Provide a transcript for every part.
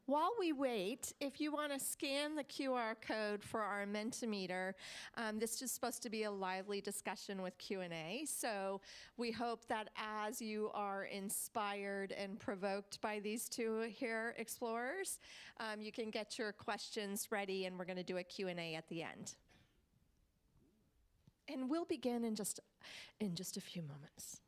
While we wait, if you want to scan the QR code for our Mentimeter, this is supposed to be a lively discussion with Q&A. So we hope that as you are inspired and provoked by these two here explorers, you can get your questions ready, and we're going to do a Q&A at the end. And we'll begin in just a few moments.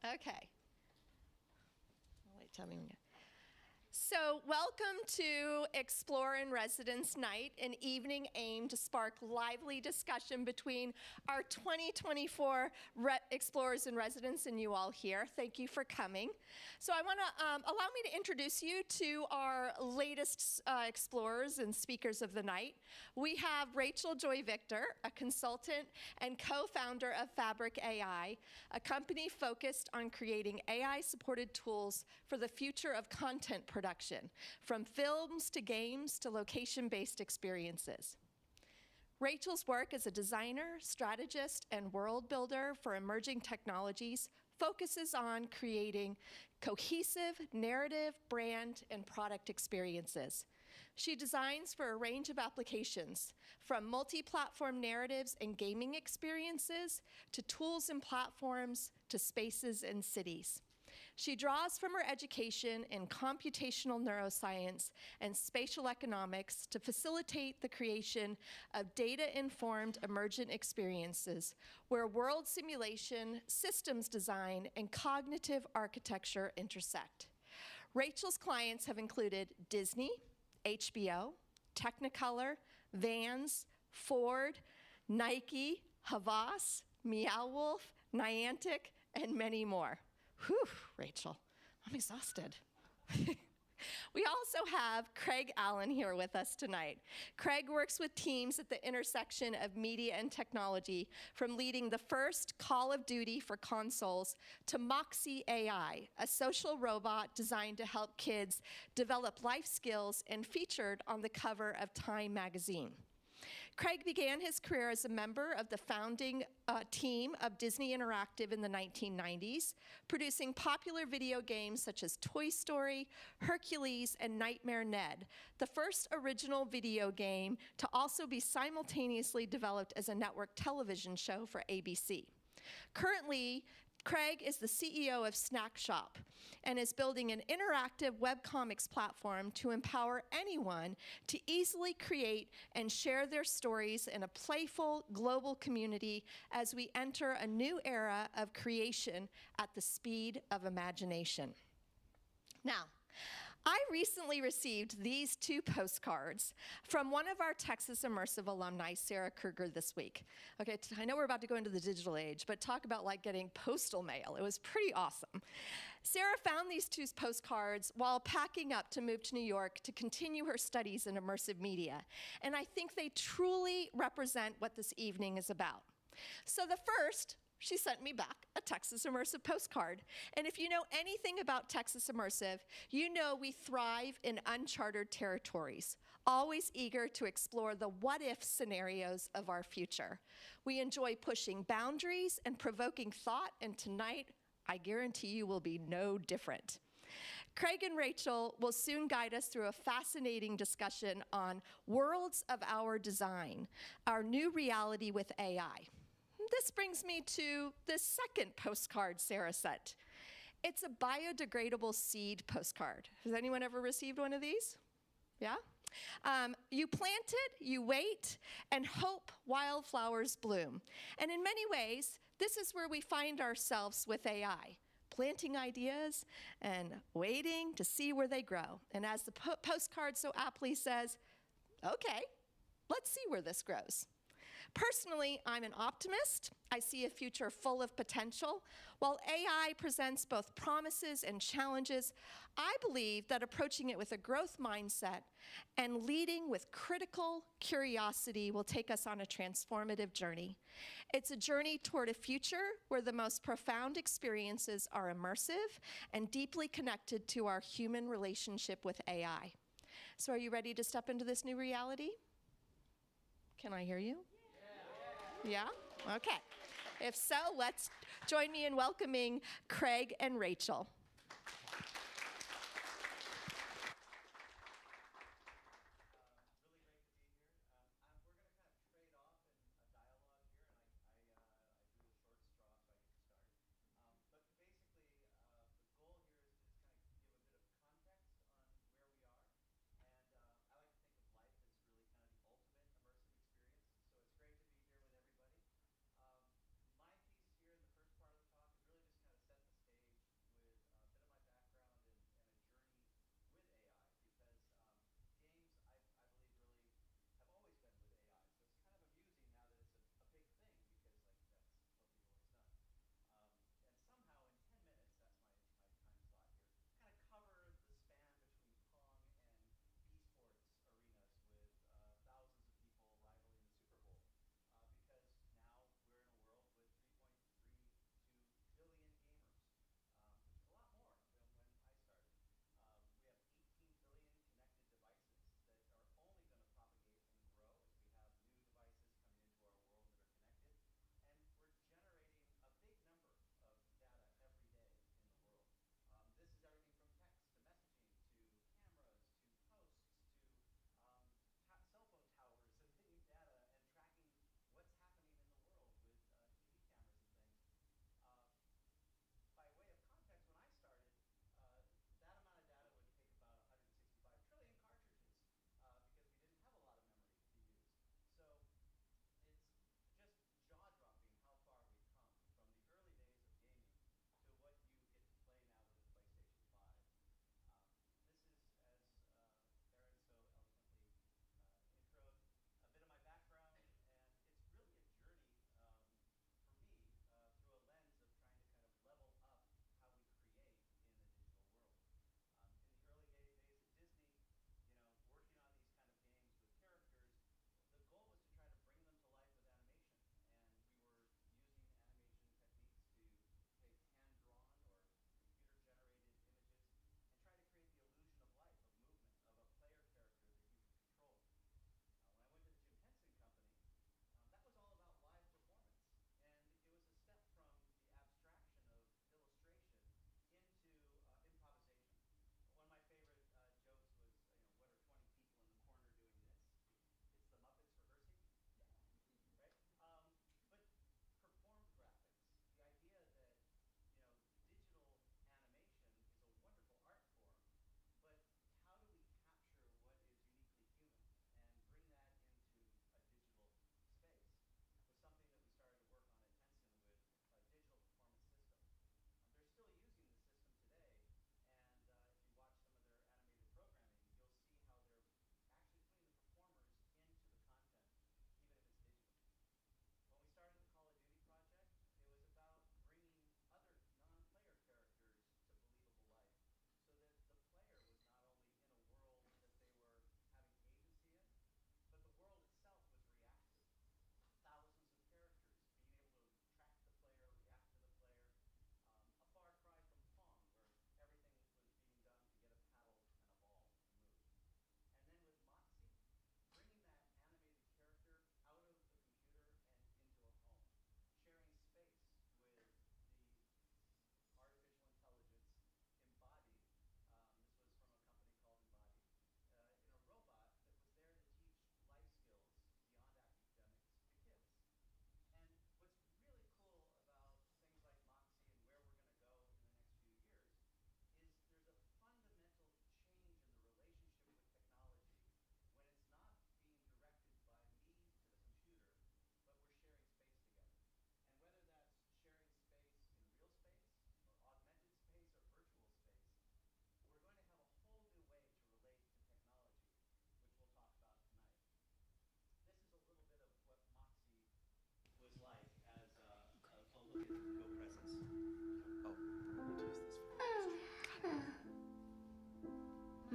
Okay. Wait, tell me when you... So welcome to Explore in Residence Night, an evening aimed to spark lively discussion between our 2024 Explorers in Residence and you all here. Thank you for coming. So I want to allow me to introduce you to our latest explorers and speakers of the night. We have Rachel Joy Victor, a consultant and co-founder of FBRC.ai, a company focused on creating AI-supported tools for the future of content production, from films to games to location-based experiences. Rachel's work as a designer, strategist, and world builder for emerging technologies focuses on creating cohesive narrative, brand, and product experiences. She designs for a range of applications, from multi-platform narratives and gaming experiences to tools and platforms to spaces and cities. She draws from her education in computational neuroscience and spatial economics to facilitate the creation of data-informed emergent experiences where world simulation, systems design, and cognitive architecture intersect. Rachel's clients have included Disney, HBO, Technicolor, Vans, Ford, Nike, Havas, Meow Wolf, Niantic, and many more. Whew, Rachel, I'm exhausted. We also have Craig Allen here with us tonight. Craig works with teams at the intersection of media and technology, from leading the first Call of Duty for consoles to Moxie AI, a social robot designed to help kids develop life skills and featured on the cover of Time magazine. Craig began his career as a member of the founding team of Disney Interactive in the 1990s, producing popular video games such as Toy Story, Hercules, and Nightmare Ned, the first original video game to also be simultaneously developed as a network television show for ABC. Currently, Craig is the CEO of Snackshop and is building an interactive webcomics platform to empower anyone to easily create and share their stories in a playful global community as we enter a new era of creation at the speed of imagination. Now, I recently received these two postcards from one of our Texas Immersive alumni, Sarah Kruger, this week. Okay, I know we're about to go into the digital age, but talk about like getting postal mail. It was pretty awesome. Sarah found these two postcards while packing up to move to New York to continue her studies in immersive media, and I think they truly represent what this evening is about. So the first, she sent me back a Texas Immersive postcard. And if you know anything about Texas Immersive, you know we thrive in uncharted territories, always eager to explore the what-if scenarios of our future. We enjoy pushing boundaries and provoking thought, and tonight, I guarantee you will be no different. Craig and Rachel will soon guide us through a fascinating discussion on worlds of our design, our new reality with AI. This brings me to the second postcard Sarah sent. It's a biodegradable seed postcard. Has anyone ever received one of these? Yeah? You plant it, you wait, and hope wildflowers bloom. And in many ways, this is where we find ourselves with AI, planting ideas and waiting to see where they grow. And as the postcard so aptly says, okay, let's see where this grows. Personally, I'm an optimist. I see a future full of potential. While AI presents both promises and challenges, I believe that approaching it with a growth mindset and leading with critical curiosity will take us on a transformative journey. It's a journey toward a future where the most profound experiences are immersive and deeply connected to our human relationship with AI. So are you ready to step into this new reality? Can I hear you? Yeah? Okay. If so, let's join me in welcoming Craig and Rachel.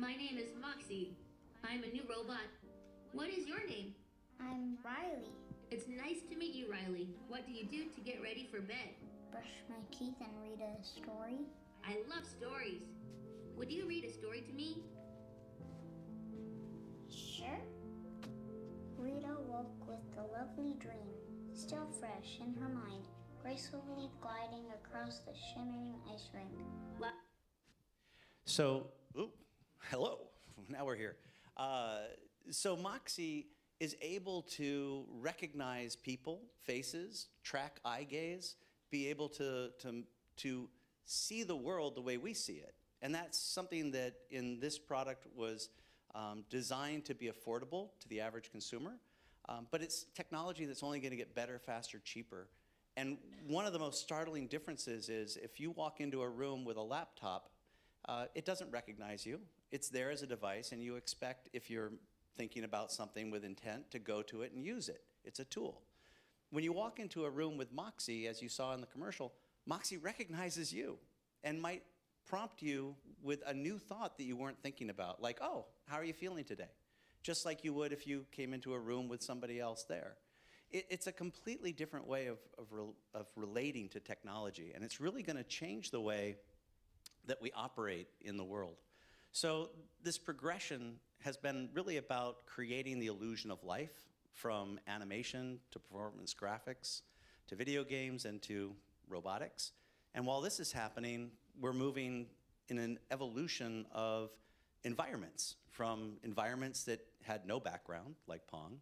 My name is Moxie. I'm a new robot. What is your name? I'm Riley. It's nice to meet you, Riley. What do you do to get ready for bed? Brush my teeth and read a story. I love stories. Would you read a story to me? Sure. Rita woke with a lovely dream, still fresh in her mind, gracefully gliding across the shimmering ice rink. So, hello, now we're here. So Moxie is able to recognize people, faces, track eye gaze, be able to see the world the way we see it. And that's something that in this product was designed to be affordable to the average consumer, but it's technology that's only going to get better, faster, cheaper. And one of the most startling differences is if you walk into a room with a laptop, it doesn't recognize you. It's there as a device, and you expect, if you're thinking about something with intent, to go to it and use it. It's a tool. When you walk into a room with Moxie, as you saw in the commercial, Moxie recognizes you and might prompt you with a new thought that you weren't thinking about, like, oh, how are you feeling today? Just like you would if you came into a room with somebody else there. It's a completely different way of relating to technology, and it's really going to change the way that we operate in the world. So this progression has been really about creating the illusion of life, from animation to performance graphics to video games and to robotics. And while this is happening, we're moving in an evolution of environments, from environments that had no background, like Pong,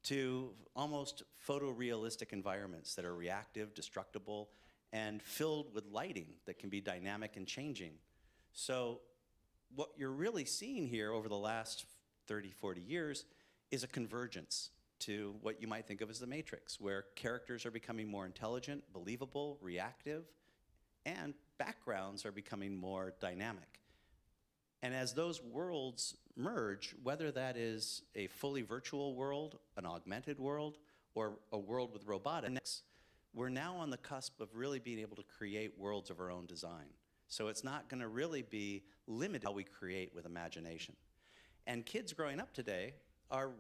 to almost photorealistic environments that are reactive, destructible, and filled with lighting that can be dynamic and changing. So what you're really seeing here over the last 30, 40 years is a convergence to what you might think of as the Matrix, where characters are becoming more intelligent, believable, reactive, and backgrounds are becoming more dynamic. And as those worlds merge, whether that is a fully virtual world, an augmented world, or a world with robotics, we're now on the cusp of really being able to create worlds of our own design. So it's not going to really be limited how we create with imagination. And kids growing up today are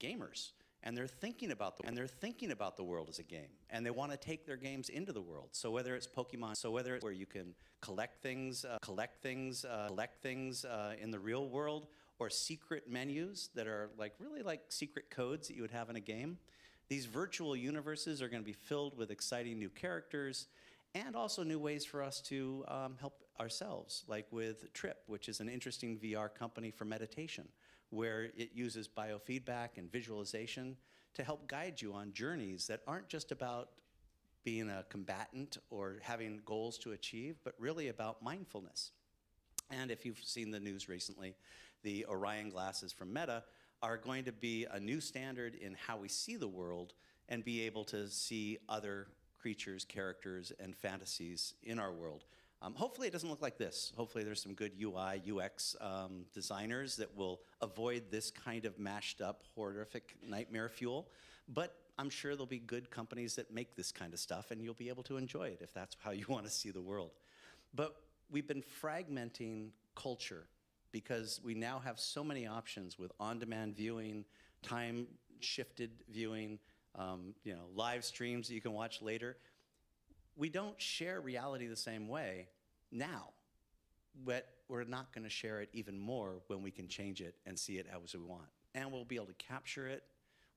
gamers, and they're thinking about the world as a game, and they want to take their games into the world. So whether it's Pokemon, whether it's where you can collect things in the real world, or secret menus that are really like secret codes that you would have in a game. These virtual universes are going to be filled with exciting new characters, and also new ways for us to help ourselves, like with Trip, which is an interesting VR company for meditation, where it uses biofeedback and visualization to help guide you on journeys that aren't just about being a combatant or having goals to achieve, but really about mindfulness. And if you've seen the news recently, the Orion glasses from Meta are going to be a new standard in how we see the world and be able to see other creatures, characters, and fantasies in our world. Hopefully it doesn't look like this. Hopefully there's some good UI, UX designers that will avoid this kind of mashed up, horrific nightmare fuel. But I'm sure there'll be good companies that make this kind of stuff, and you'll be able to enjoy it if that's how you want to see the world. But we've been fragmenting culture because we now have so many options with on-demand viewing, time-shifted viewing, live streams that you can watch later. We don't share reality the same way now, but we're not going to share it even more when we can change it and see it as we want. And we'll be able to capture it.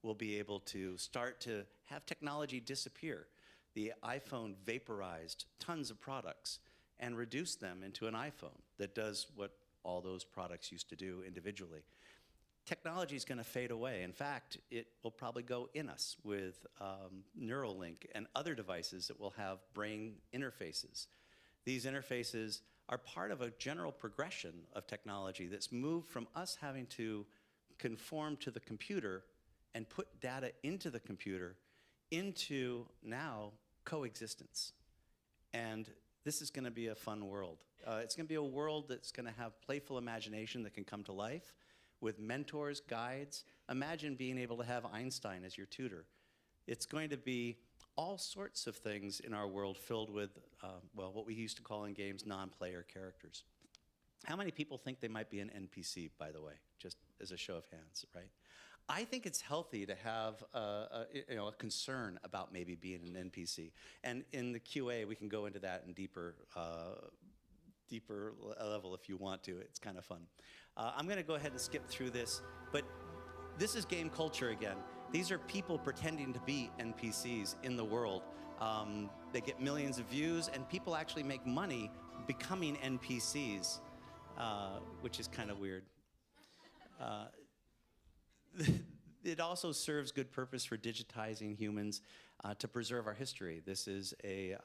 We'll be able to start to have technology disappear. The iPhone vaporized tons of products and reduced them into an iPhone that does what all those products used to do individually. Technology is going to fade away. In fact, it will probably go in us with Neuralink and other devices that will have brain interfaces. These interfaces are part of a general progression of technology that's moved from us having to conform to the computer and put data into the computer into now coexistence. And this is going to be a fun world. It's going to be a world that's going to have playful imagination that can come to life, with mentors, guides. Imagine being able to have Einstein as your tutor. It's going to be all sorts of things in our world filled with, what we used to call in games non-player characters. How many people think they might be an NPC, by the way, just as a show of hands, right? I think it's healthy to have a concern about maybe being an NPC. And in the QA, we can go into that in deeper level if you want to. It's kind of fun. I'm going to go ahead and skip through this, but this is game culture again. These are people pretending to be NPCs in the world. They get millions of views, and people actually make money becoming NPCs, which is kind of weird. It also serves good purpose for digitizing humans to preserve our history. This is a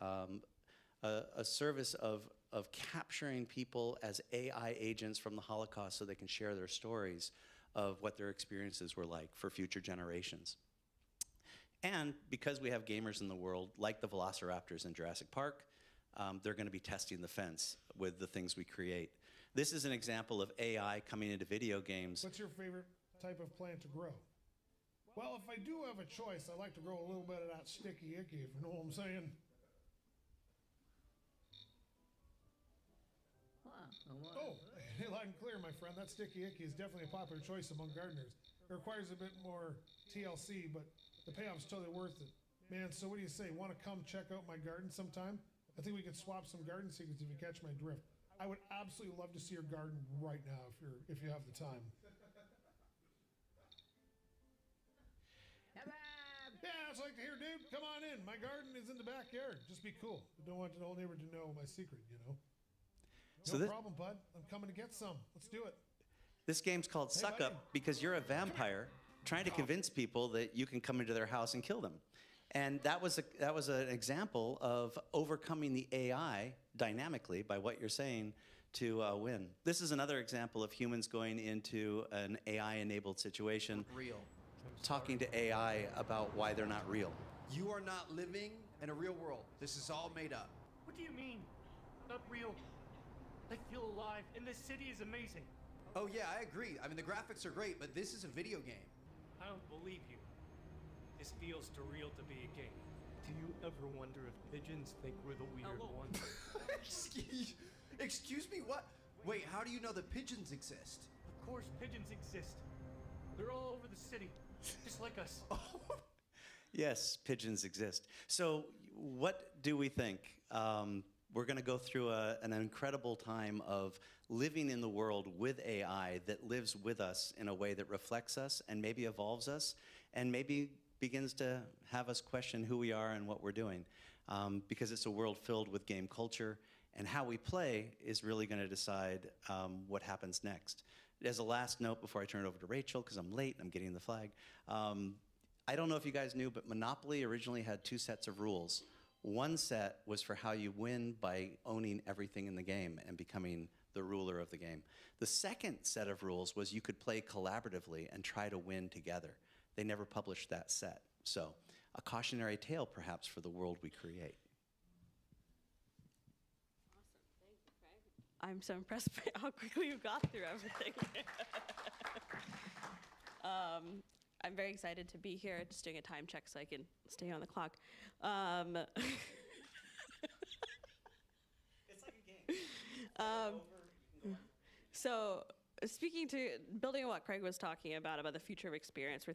service of capturing people as AI agents from the Holocaust so they can share their stories of what their experiences were like for future generations. And because we have gamers in the world, like the velociraptors in Jurassic Park, they're going to be testing the fence with the things we create. This is an example of AI coming into video games. What's your favorite type of plant to grow? Well, if I do have a choice, I like to grow a little bit of that sticky icky, if you know what I'm saying. Oh, loud and clear, my friend. That sticky icky is definitely a popular choice among gardeners. It requires a bit more TLC, but the payoff's totally worth it. Man, so what do you say? Want to come check out my garden sometime? I think we could swap some garden secrets if you catch my drift. I would absolutely love to see your garden right now if you have the time. Yeah, it's like to hear, dude. Come on in. My garden is in the backyard. Just be cool. I don't want the whole neighborhood to know my secret, you know. No problem, bud. I'm coming to get some. Let's do it. This game's called Suck Up because you're a vampire trying to convince people that you can come into their house and kill them. And that was an example of overcoming the AI dynamically by what you're saying to win. This is another example of humans going into an AI-enabled situation. Real. Talking to AI about why they're not real. You are not living in a real world. This is all made up. What do you mean? Not real. I feel alive, and this city is amazing. Oh yeah, I agree. I mean, the graphics are great, but this is a video game. I don't believe you. This feels too real to be a game. Do you ever wonder if pigeons think we're the weird ones? Excuse me, what? Wait, how do you know that pigeons exist? Of course, pigeons exist. They're all over the city, just like us. Yes, pigeons exist. So what do we think? We're going to go through an incredible time of living in the world with AI that lives with us in a way that reflects us and maybe evolves us and maybe begins to have us question who we are and what we're doing. Because it's a world filled with game culture, and how we play is really going to decide what happens next. As a last note before I turn it over to Rachel, because I'm late and I'm getting the flag, I don't know if you guys knew, but Monopoly originally had 2 sets of rules. One set was for how you win by owning everything in the game and becoming the ruler of the game. The second set of rules was you could play collaboratively and try to win together. They never published that set. So, a cautionary tale perhaps for the world we create. Awesome, thank you, Craig. I'm so impressed by how quickly you got through everything. I'm very excited to be here, just doing a time check so I can stay on the clock. It's like a game. So building on what Craig was talking about the future of experience,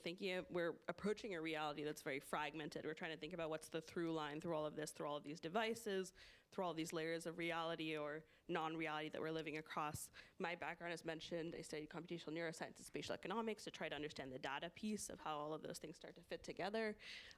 we're approaching a reality that's very fragmented. We're trying to think about what's the through line through all of this, through all of these devices, through all these layers of reality or non-reality that we're living across. My background, as mentioned, I studied computational neuroscience and spatial economics to try to understand the data piece of how all of those things start to fit together.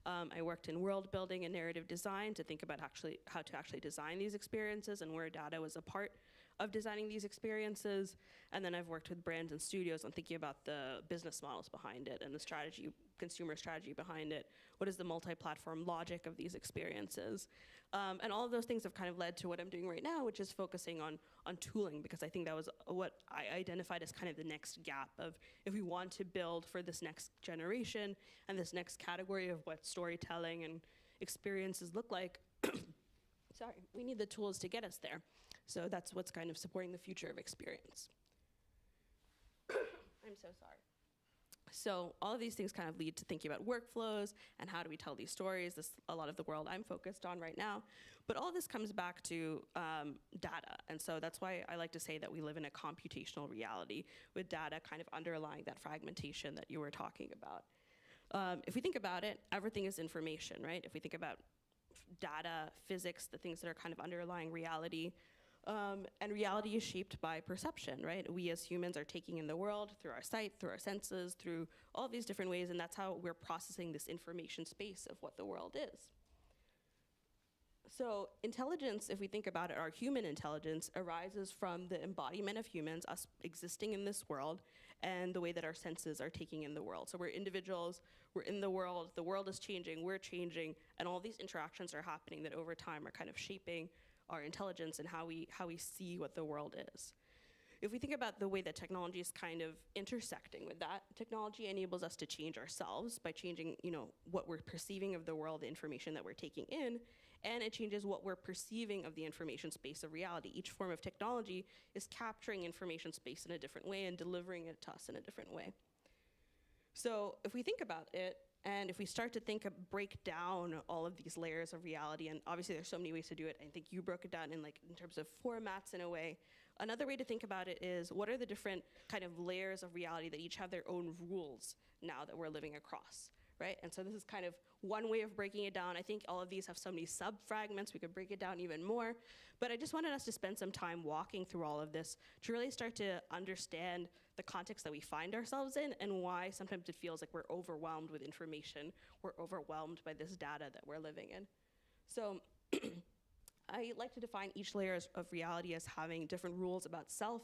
I worked in world building and narrative design to think about how to actually design these experiences and where data was a part of designing these experiences. And then I've worked with brands and studios on thinking about the business models behind it and the strategy, consumer strategy behind it. What is the multi-platform logic of these experiences? And all of those things have kind of led to what I'm doing right now, which is focusing on tooling, because I think that was what I identified as kind of the next gap of if we want to build for this next generation and this next category of what storytelling and experiences look like, sorry, we need the tools to get us there. So that's what's kind of supporting the future of experience. I'm so sorry. So all of these things kind of lead to thinking about workflows and how do we tell these stories. This is a lot of the world I'm focused on right now. But all of this comes back to data. And so that's why I like to say that we live in a computational reality with data kind of underlying that fragmentation that you were talking about. If we think about it, everything is information, right? If we think about data, physics, the things that are kind of underlying reality, and reality is shaped by perception, right? We as humans are taking in the world through our sight, through our senses, through all these different ways, and that's how we're processing this information space of what the world is. So intelligence, if we think about it, our human intelligence arises from the embodiment of humans, us existing in this world, and the way that our senses are taking in the world. So we're individuals, we're in the world is changing, we're changing, and all these interactions are happening that over time are kind of shaping our intelligence and how we see what the world is. If we think about the way that technology is kind of intersecting with that, technology enables us to change ourselves by changing, what we're perceiving of the world, the information that we're taking in, and it changes what we're perceiving of the information space of reality. Each form of technology is capturing information space in a different way and delivering it to us in a different way. So if we think about it, and if we start to break down all of these layers of reality, and obviously there's so many ways to do it. I think you broke it down in terms of formats in a way. Another way to think about it is, what are the different kind of layers of reality that each have their own rules now that we're living across, right? And so this is kind of one way of breaking it down. I think all of these have so many sub-fragments, we could break it down even more. But I just wanted us to spend some time walking through all of this to really start to understand the context that we find ourselves in and why sometimes it feels like we're overwhelmed with information, we're overwhelmed by this data that we're living in. So I like to define each layer of reality as having different rules about self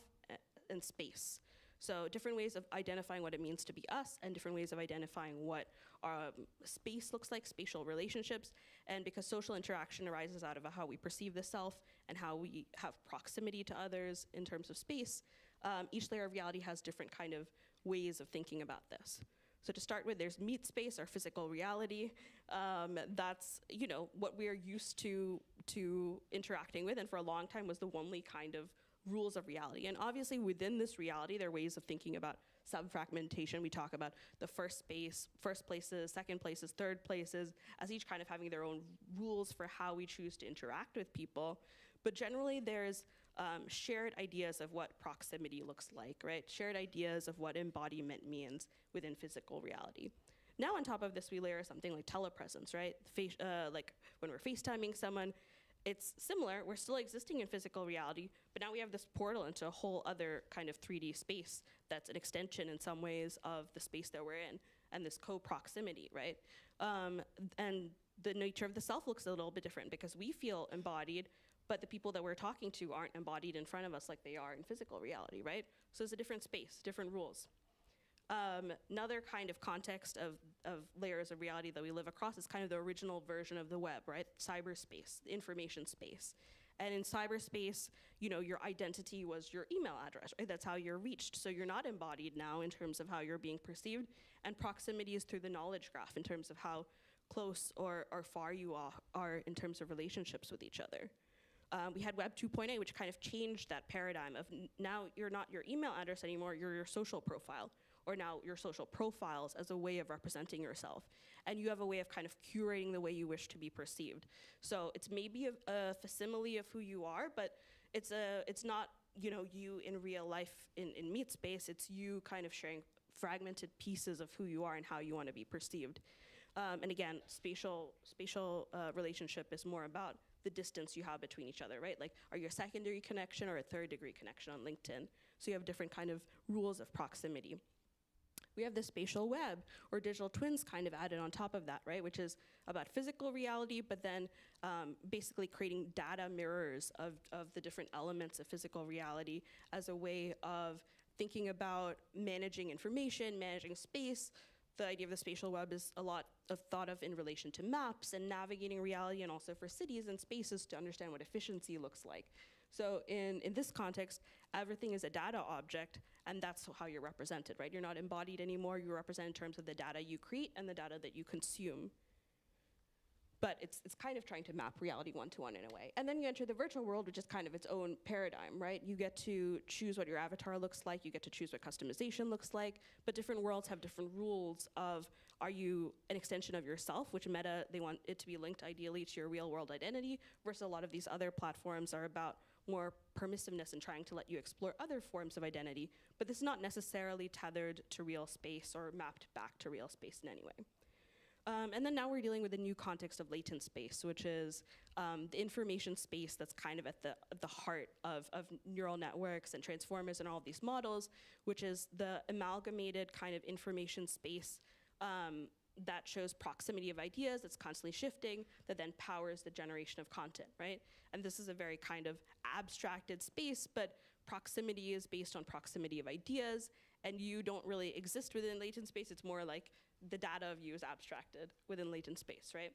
and space. So different ways of identifying what it means to be us, and different ways of identifying what space looks like, spatial relationships. And because social interaction arises out of how we perceive the self and how we have proximity to others in terms of space, each layer of reality has different kind of ways of thinking about this. So to start with, there's meat space, our physical reality. That's what we're used to interacting with, and for a long time was the only kind of rules of reality. And obviously within this reality, there are ways of thinking about sub-fragmentation. We talk about the first places, second places, third places, as each kind of having their own rules for how we choose to interact with people. But generally there's shared ideas of what proximity looks like, right? Shared ideas of what embodiment means within physical reality. Now on top of this, we layer something like telepresence, right? Like when we're FaceTiming someone, it's similar, we're still existing in physical reality, but now we have this portal into a whole other kind of 3D space that's an extension in some ways of the space that we're in, and this co-proximity, right? And the nature of the self looks a little bit different because we feel embodied, but the people that we're talking to aren't embodied in front of us like they are in physical reality, right? So it's a different space, different rules. Another kind of context of layers of reality that we live across is kind of the original version of the web, right? Cyberspace, the information space. And in cyberspace, your identity was your email address, right? That's how you're reached. So you're not embodied now in terms of how you're being perceived. And proximity is through the knowledge graph in terms of how close or far you are in terms of relationships with each other. We had Web 2.8, which kind of changed that paradigm of now you're not your email address anymore, you're your social profile. Or now your social profiles as a way of representing yourself. And you have a way of kind of curating the way you wish to be perceived. So it's maybe a facsimile of who you are, but it's not you in real life in meat space, it's you kind of sharing fragmented pieces of who you are and how you want to be perceived. And again, spatial relationship is more about the distance you have between each other, right? Like, are you a secondary connection or a third degree connection on LinkedIn? So you have different kind of rules of proximity. We have the spatial web, or digital twins kind of added on top of that, right? Which is about physical reality, but then basically creating data mirrors of the different elements of physical reality as a way of thinking about managing information, managing space. The idea of the spatial web is a lot of thought of in relation to maps and navigating reality, and also for cities and spaces to understand what efficiency looks like. So in this context, everything is a data object, and that's how you're represented, right? You're not embodied anymore, you're represented in terms of the data you create and the data that you consume. but it's kind of trying to map reality one-to-one in a way. And then you enter the virtual world, which is kind of its own paradigm, right? You get to choose what your avatar looks like, you get to choose what customization looks like, but different worlds have different rules of, are you an extension of yourself, which Meta, they want it to be linked ideally to your real world identity, versus a lot of these other platforms are about more permissiveness and trying to let you explore other forms of identity, but this is not necessarily tethered to real space or mapped back to real space in any way. And then now we're dealing with a new context of latent space, which is the information space that's kind of at the heart of neural networks and transformers and all of these models, which is the amalgamated kind of information space that shows proximity of ideas, that's constantly shifting, that then powers the generation of content, right? And this is a very kind of abstracted space, but proximity is based on proximity of ideas, and you don't really exist within latent space. It's more like the data of you is abstracted within latent space, right?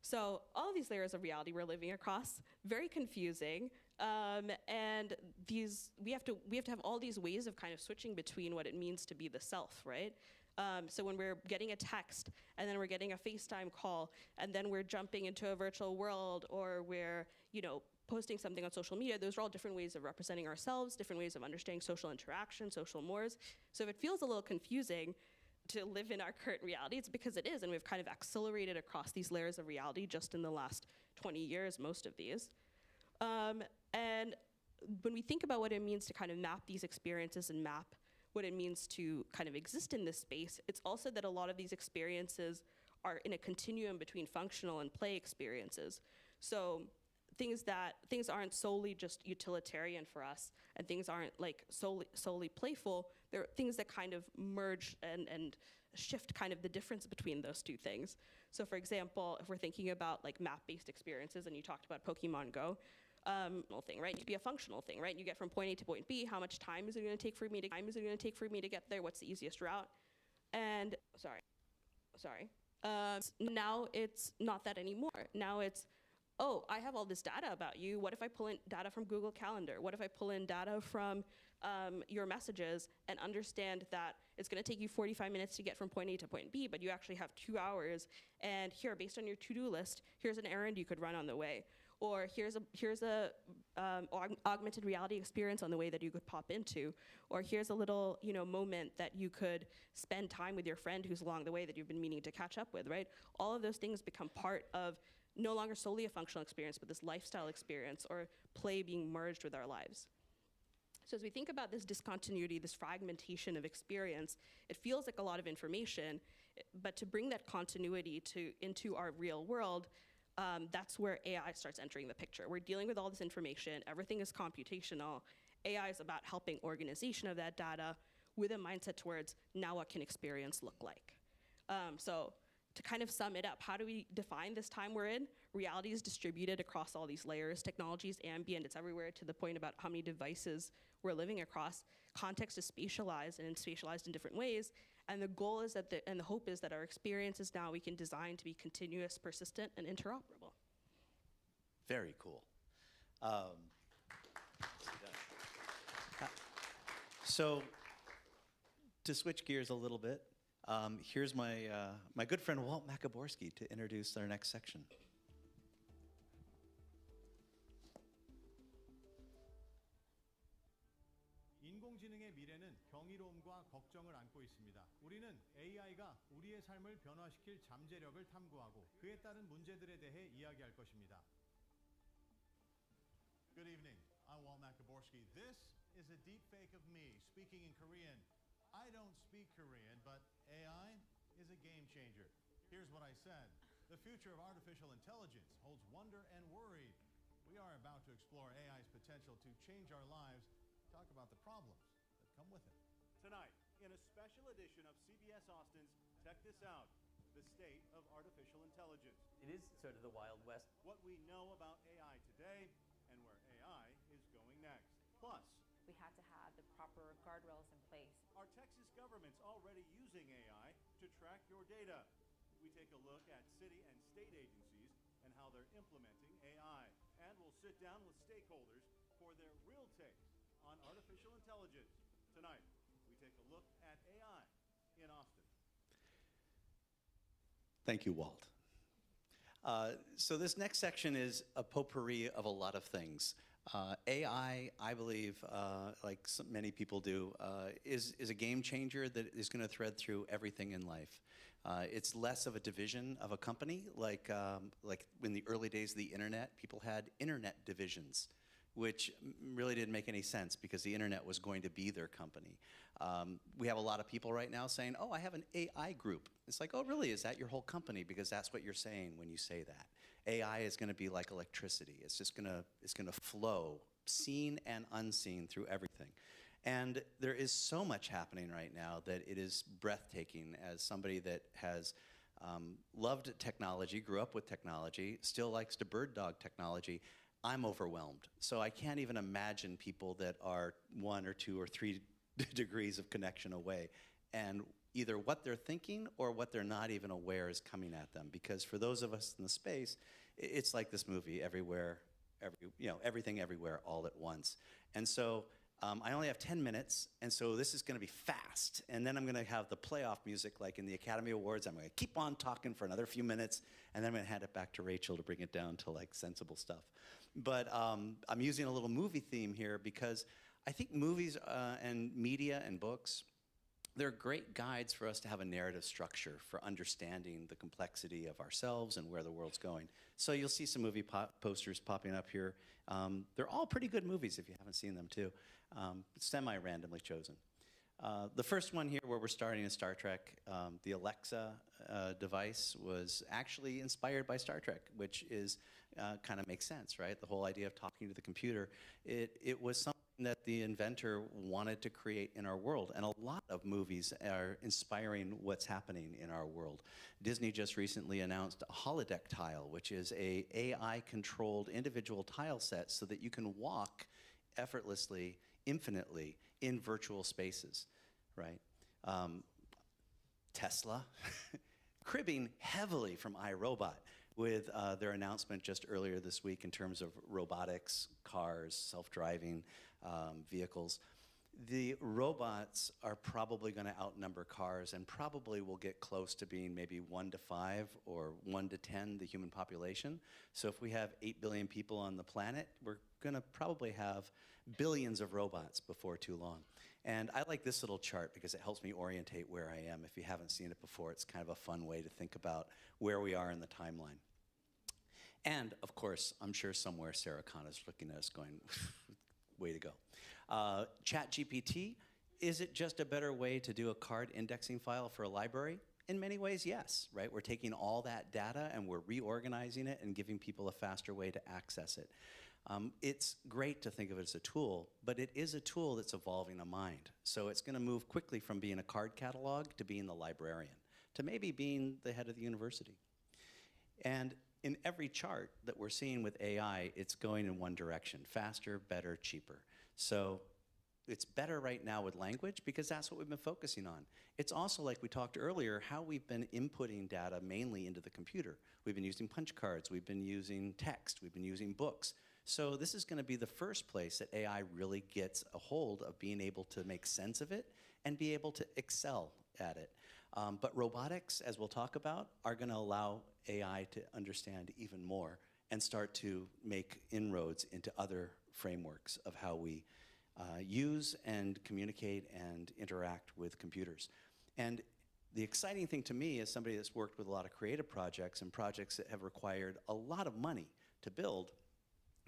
So all of these layers of reality we're living across, very confusing, and we have to have all these ways of kind of switching between what it means to be the self, right? So when we're getting a text, and then we're getting a FaceTime call, and then we're jumping into a virtual world, or we're, posting something on social media, those are all different ways of representing ourselves, different ways of understanding social interaction, social mores. So if it feels a little confusing to live in our current reality, it's because it is, and we've kind of accelerated across these layers of reality just in the last 20 years, most of these. And when we think about what it means to kind of map these experiences and map what it means to kind of exist in this space, it's also that a lot of these experiences are in a continuum between functional and play experiences. So things aren't solely just utilitarian for us, and things aren't like solely playful. They're things that kind of merge and shift kind of the difference between those two things. So for example, if we're thinking about like map-based experiences, and you talked about Pokemon Go, thing, right? It could be a functional thing, right? You get from point A to point B. How much time is it going to take for me to get there? What's the easiest route? And now it's not that anymore. Now it's, oh, I have all this data about you. What if I pull in data from Google Calendar? What if I pull in data from your messages and understand that it's going to take you 45 minutes to get from point A to point B, but you actually have 2 hours, and here, based on your to-do list, here's an errand you could run on the way. Or here's a augmented reality experience on the way that you could pop into. Or here's a little moment that you could spend time with your friend who's along the way that you've been meaning to catch up with, right? All of those things become part of no longer solely a functional experience, but this lifestyle experience or play being merged with our lives. So as we think about this discontinuity, this fragmentation of experience, it feels like a lot of information, but to bring that continuity into our real world, that's where AI starts entering the picture. We're dealing with all this information, everything is computational. AI is about helping organization of that data with a mindset towards now what can experience look like. So to kind of sum it up, how do we define this time we're in? Reality is distributed across all these layers. Technology is ambient, it's everywhere, to the point about how many devices we're living across. Context is spatialized, and it's spatialized in different ways. And the goal is that, and the hope is that our experiences now we can design to be continuous, persistent, and interoperable. Very cool. So to switch gears a little bit, here's my good friend Walt Makaborski to introduce our next section. 인공지능의 미래는 경이로움과 걱정을 안고 있습니다. 우리는 AI가 우리의 삶을 변화시킬 잠재력을 탐구하고 그에 따른 문제들에 대해 이야기할 것입니다. Good evening. I'm Walt Makaborski. This is a deepfake of me speaking in Korean. I don't speak Korean, but AI is a game changer. Here's what I said. The future of artificial intelligence holds wonder and worry. We are about to explore AI's potential to change our lives. Talk about the problems that come with it. Tonight, in a special edition of CBS Austin's Check This Out, the state of artificial intelligence. It is sort of the Wild West. What we know about AI today and where AI is going next. Plus, we had to have the proper guardrails in place. Are Texas governments already using AI to track your data? We take a look at city and state agencies and how they're implementing AI. And we'll sit down with stakeholders for their real takes on artificial intelligence. Tonight, we take a look at AI in Austin. Thank you, Walt. So this next section is a potpourri of a lot of things. AI, I believe, like many people do, is a game changer that is going to thread through everything in life. It's less of a division of a company, like in the early days of the internet, people had internet divisions, which really didn't make any sense because the internet was going to be their company. We have a lot of people right now saying, oh, I have an AI group. It's like, oh, really? Is that your whole company? Because that's what you're saying when you say that. AI is going to be like electricity. It's just going to flow, seen and unseen, through everything. And there is so much happening right now that it is breathtaking. As somebody that has loved technology, grew up with technology, still likes to bird dog technology, I'm overwhelmed. So I can't even imagine people that are 1 or 2 or 3 degrees of connection away, and either what they're thinking or what they're not even aware is coming at them. Because for those of us in the space, it's like this movie, everywhere, everything everywhere all at once. And so I only have 10 minutes, and so this is going to be fast. And then I'm going to have the playoff music like in the Academy Awards. I'm going to keep on talking for another few minutes, and then I'm going to hand it back to Rachel to bring it down to like sensible stuff. But I'm using a little movie theme here because I think movies and media and books, they're great guides for us to have a narrative structure for understanding the complexity of ourselves and where the world's going. So you'll see some movie posters popping up here. They're all pretty good movies if you haven't seen them too. Semi-randomly chosen. The first one here where we're starting is Star Trek. The Alexa device was actually inspired by Star Trek, which is kind of makes sense, right? The whole idea of talking to the computer. It was something that the inventor wanted to create in our world. And a lot of movies are inspiring what's happening in our world. Disney just recently announced a holodeck tile, which is a AI-controlled individual tile set so that you can walk effortlessly, infinitely in virtual spaces, right? Tesla, cribbing heavily from iRobot with their announcement just earlier this week in terms of robotics, cars, self-driving vehicles. The robots are probably going to outnumber cars and probably will get close to being maybe 1 to 5 or 1 to 10 the human population. So if we have 8 billion people on the planet, we're going to probably have billions of robots before too long. And I like this little chart because it helps me orientate where I am. If you haven't seen it before, it's kind of a fun way to think about where we are in the timeline. And of course, I'm sure somewhere Sarah Khan is looking at us going, way to go. ChatGPT, is it just a better way to do a card indexing file for a library? In many ways, yes, right? We're taking all that data and we're reorganizing it and giving people a faster way to access it. It's great to think of it as a tool, but it is a tool that's evolving a mind. So it's going to move quickly from being a card catalog to being the librarian, to maybe being the head of the university. And in every chart that we're seeing with AI, it's going in one direction: faster, better, cheaper. So it's better right now with language because that's what we've been focusing on. It's also, like we talked earlier, how we've been inputting data mainly into the computer. We've been using punch cards, we've been using text, we've been using books. So this is going to be the first place that AI really gets a hold of being able to make sense of it and be able to excel at it. But robotics, as we'll talk about, are going to allow AI to understand even more and start to make inroads into other frameworks of how we use and communicate and interact with computers. And the exciting thing to me, as somebody that's worked with a lot of creative projects and projects that have required a lot of money to build,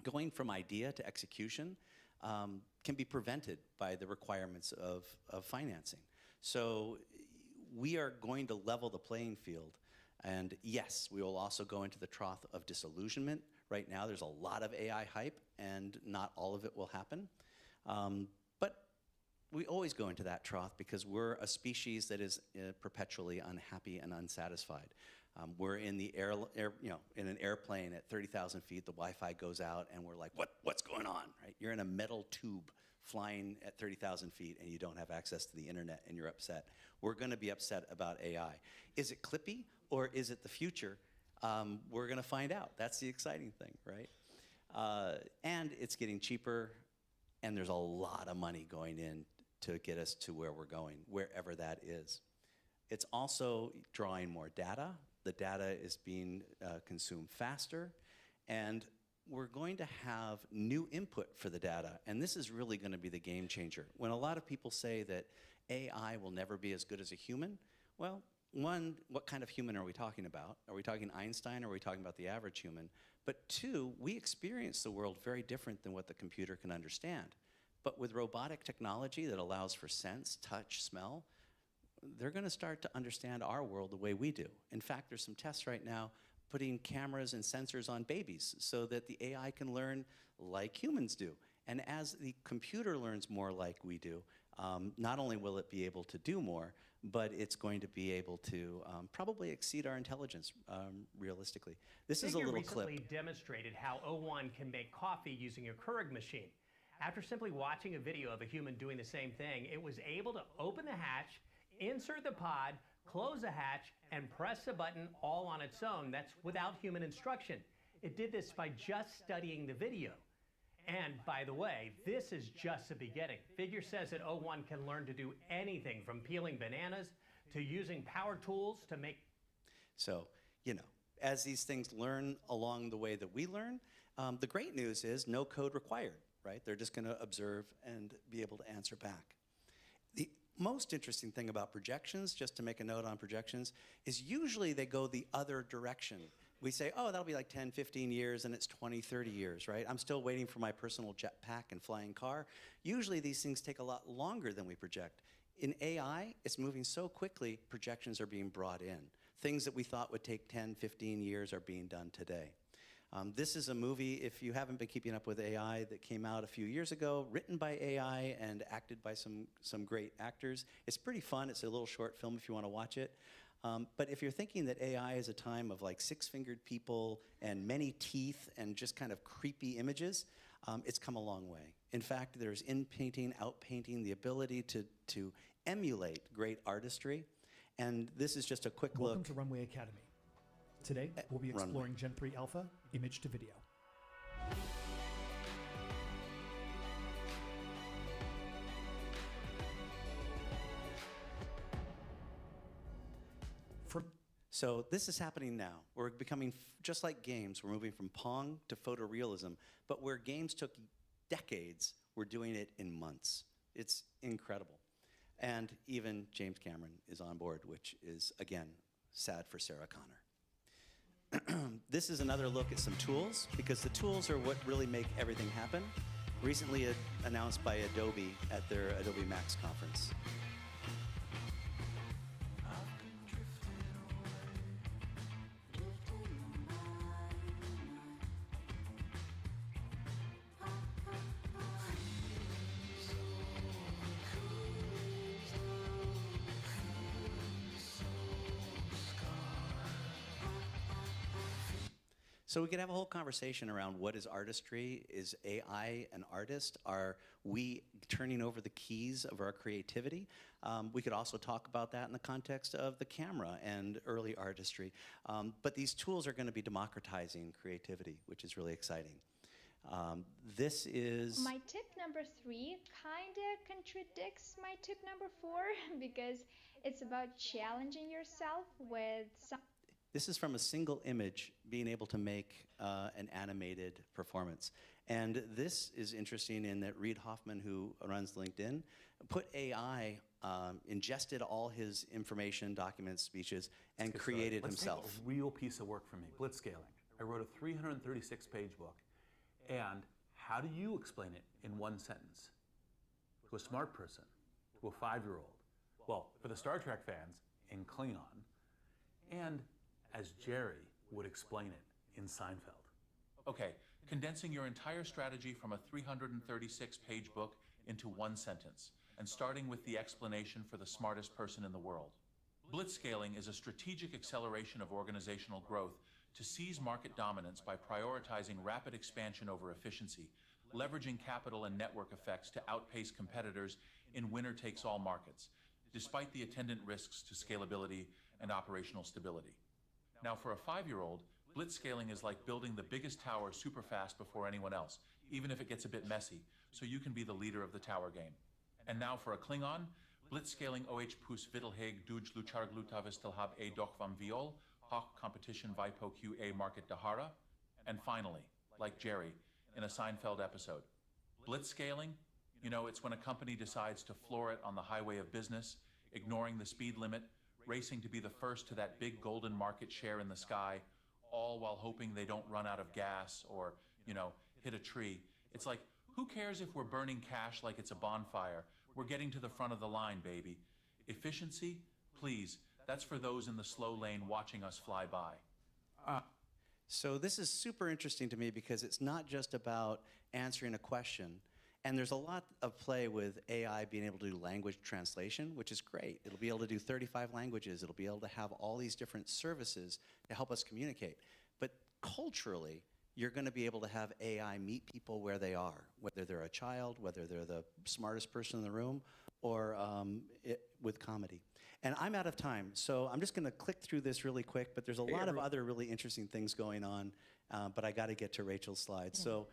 going from idea to execution can be prevented by the requirements of financing. So we are going to level the playing field. And yes, we will also go into the trough of disillusionment. Right now, there's a lot of AI hype, and not all of it will happen. But we always go into that trough because we're a species that is perpetually unhappy and unsatisfied. We're in the in an airplane at 30,000 feet, the Wi-Fi goes out, and we're like, what's going on, right? You're in a metal tube flying at 30,000 feet, and you don't have access to the internet, and you're upset. We're going to be upset about AI. Is it clippy, or is it the future? We're going to find out. That's the exciting thing, right? And it's getting cheaper, and there's a lot of money going in to get us to where we're going, wherever that is. It's also drawing more data. The data is being consumed faster, and we're going to have new input for the data, and this is really going to be the game changer. When a lot of people say that AI will never be as good as a human, well, one, what kind of human are we talking about? Are we talking Einstein, or are we talking about the average human? But two, we experience the world very different than what the computer can understand. But with robotic technology that allows for sense, touch, smell, they're going to start to understand our world the way we do. In fact, there's some tests right now putting cameras and sensors on babies so that the AI can learn like humans do. And as the computer learns more like we do, not only will it be able to do more, but it's going to be able to probably exceed our intelligence realistically. This is a little clip. Recently demonstrated how O1 can make coffee using a Keurig machine. After simply watching a video of a human doing the same thing, it was able to open the hatch, insert the pod, close the hatch, and press a button all on its own. That's without human instruction. It did this by just studying the video. And by the way, this is just the beginning. Figure says that O1 can learn to do anything from peeling bananas to using power tools to make. So, you know, as these things learn along the way that we learn, the great news is no code required, right? They're just going to observe and be able to answer back. The most interesting thing about projections, just to make a note on projections, is usually they go the other direction. We say, oh, that'll be like 10, 15 years, and it's 20, 30 years, right? I'm still waiting for my personal jetpack and flying car. Usually these things take a lot longer than we project. In AI, it's moving so quickly, projections are being brought in. Things that we thought would take 10, 15 years are being done today. This is a movie, if you haven't been keeping up with AI, that came out a few years ago, written by AI and acted by some great actors. It's pretty fun. It's a little short film if you want to watch it. But if you're thinking that AI is a time of like six-fingered people and many teeth and just kind of creepy images, it's come a long way. In fact, there's in-painting, out-painting, the ability to emulate great artistry. And this is just a quick look. Welcome to Runway Academy. Today, we'll be exploring Gen 3 Alpha, image to video. So this is happening now. We're becoming just like games. We're moving from Pong to photorealism. But where games took decades, we're doing it in months. It's incredible. And even James Cameron is on board, which is, again, sad for Sarah Connor. This is another look at some tools, because the tools are what really make everything happen. Recently announced by Adobe at their Adobe Max conference. So we could have a whole conversation around what is artistry. Is AI an artist? Are we turning over the keys of our creativity? We could also talk about that in the context of the camera and early artistry. But these tools are going to be democratizing creativity, which is really exciting. This is... My tip number 3 kind of contradicts my tip number 4 because it's about challenging yourself with some... This is from a single image being able to make an animated performance. And this is interesting in that Reid Hoffman, who runs LinkedIn, put AI, ingested all his information, documents, speeches, and created himself. Let's take a real piece of work for me, blitzscaling. I wrote a 336-page book. And how do you explain it in one sentence? To a smart person, to a 5-year-old, well, for the Star Trek fans, in Klingon, and as Jerry would explain it in Seinfeld. Okay, condensing your entire strategy from a 336-page book into one sentence, and starting with the explanation for the smartest person in the world. Blitzscaling is a strategic acceleration of organizational growth to seize market dominance by prioritizing rapid expansion over efficiency, leveraging capital and network effects to outpace competitors in winner-takes-all markets, despite the attendant risks to scalability and operational stability. Now, for a 5-year-old, blitzscaling is like building the biggest tower super fast before anyone else, even if it gets a bit messy, so you can be the leader of the tower game. And now for a Klingon, blitzscaling OH pus vittelheg duj lucharglutavis tilhab e doch vam viol, Hawk Competition Vipo QA Market Dahara, and finally, like Jerry, in a Seinfeld episode. Blitzscaling, you know, it's when a company decides to floor it on the highway of business, ignoring the speed limit, racing to be the first to that big golden market share in the sky, all while hoping they don't run out of gas or, you know, hit a tree. It's like, who cares if we're burning cash like it's a bonfire? We're getting to the front of the line, baby. Efficiency? Please, that's for those in the slow lane watching us fly by. So this is super interesting to me because it's not just about answering a question. And there's a lot of play with AI being able to do language translation, which is great. It'll be able to do 35 languages. It'll be able to have all these different services to help us communicate. But culturally, you're going to be able to have AI meet people where they are, whether they're a child, whether they're the smartest person in the room, or with comedy. And I'm out of time, so I'm just going to click through this really quick, but there's a lot of other really interesting things going on, but I got to get to Rachel's slides. So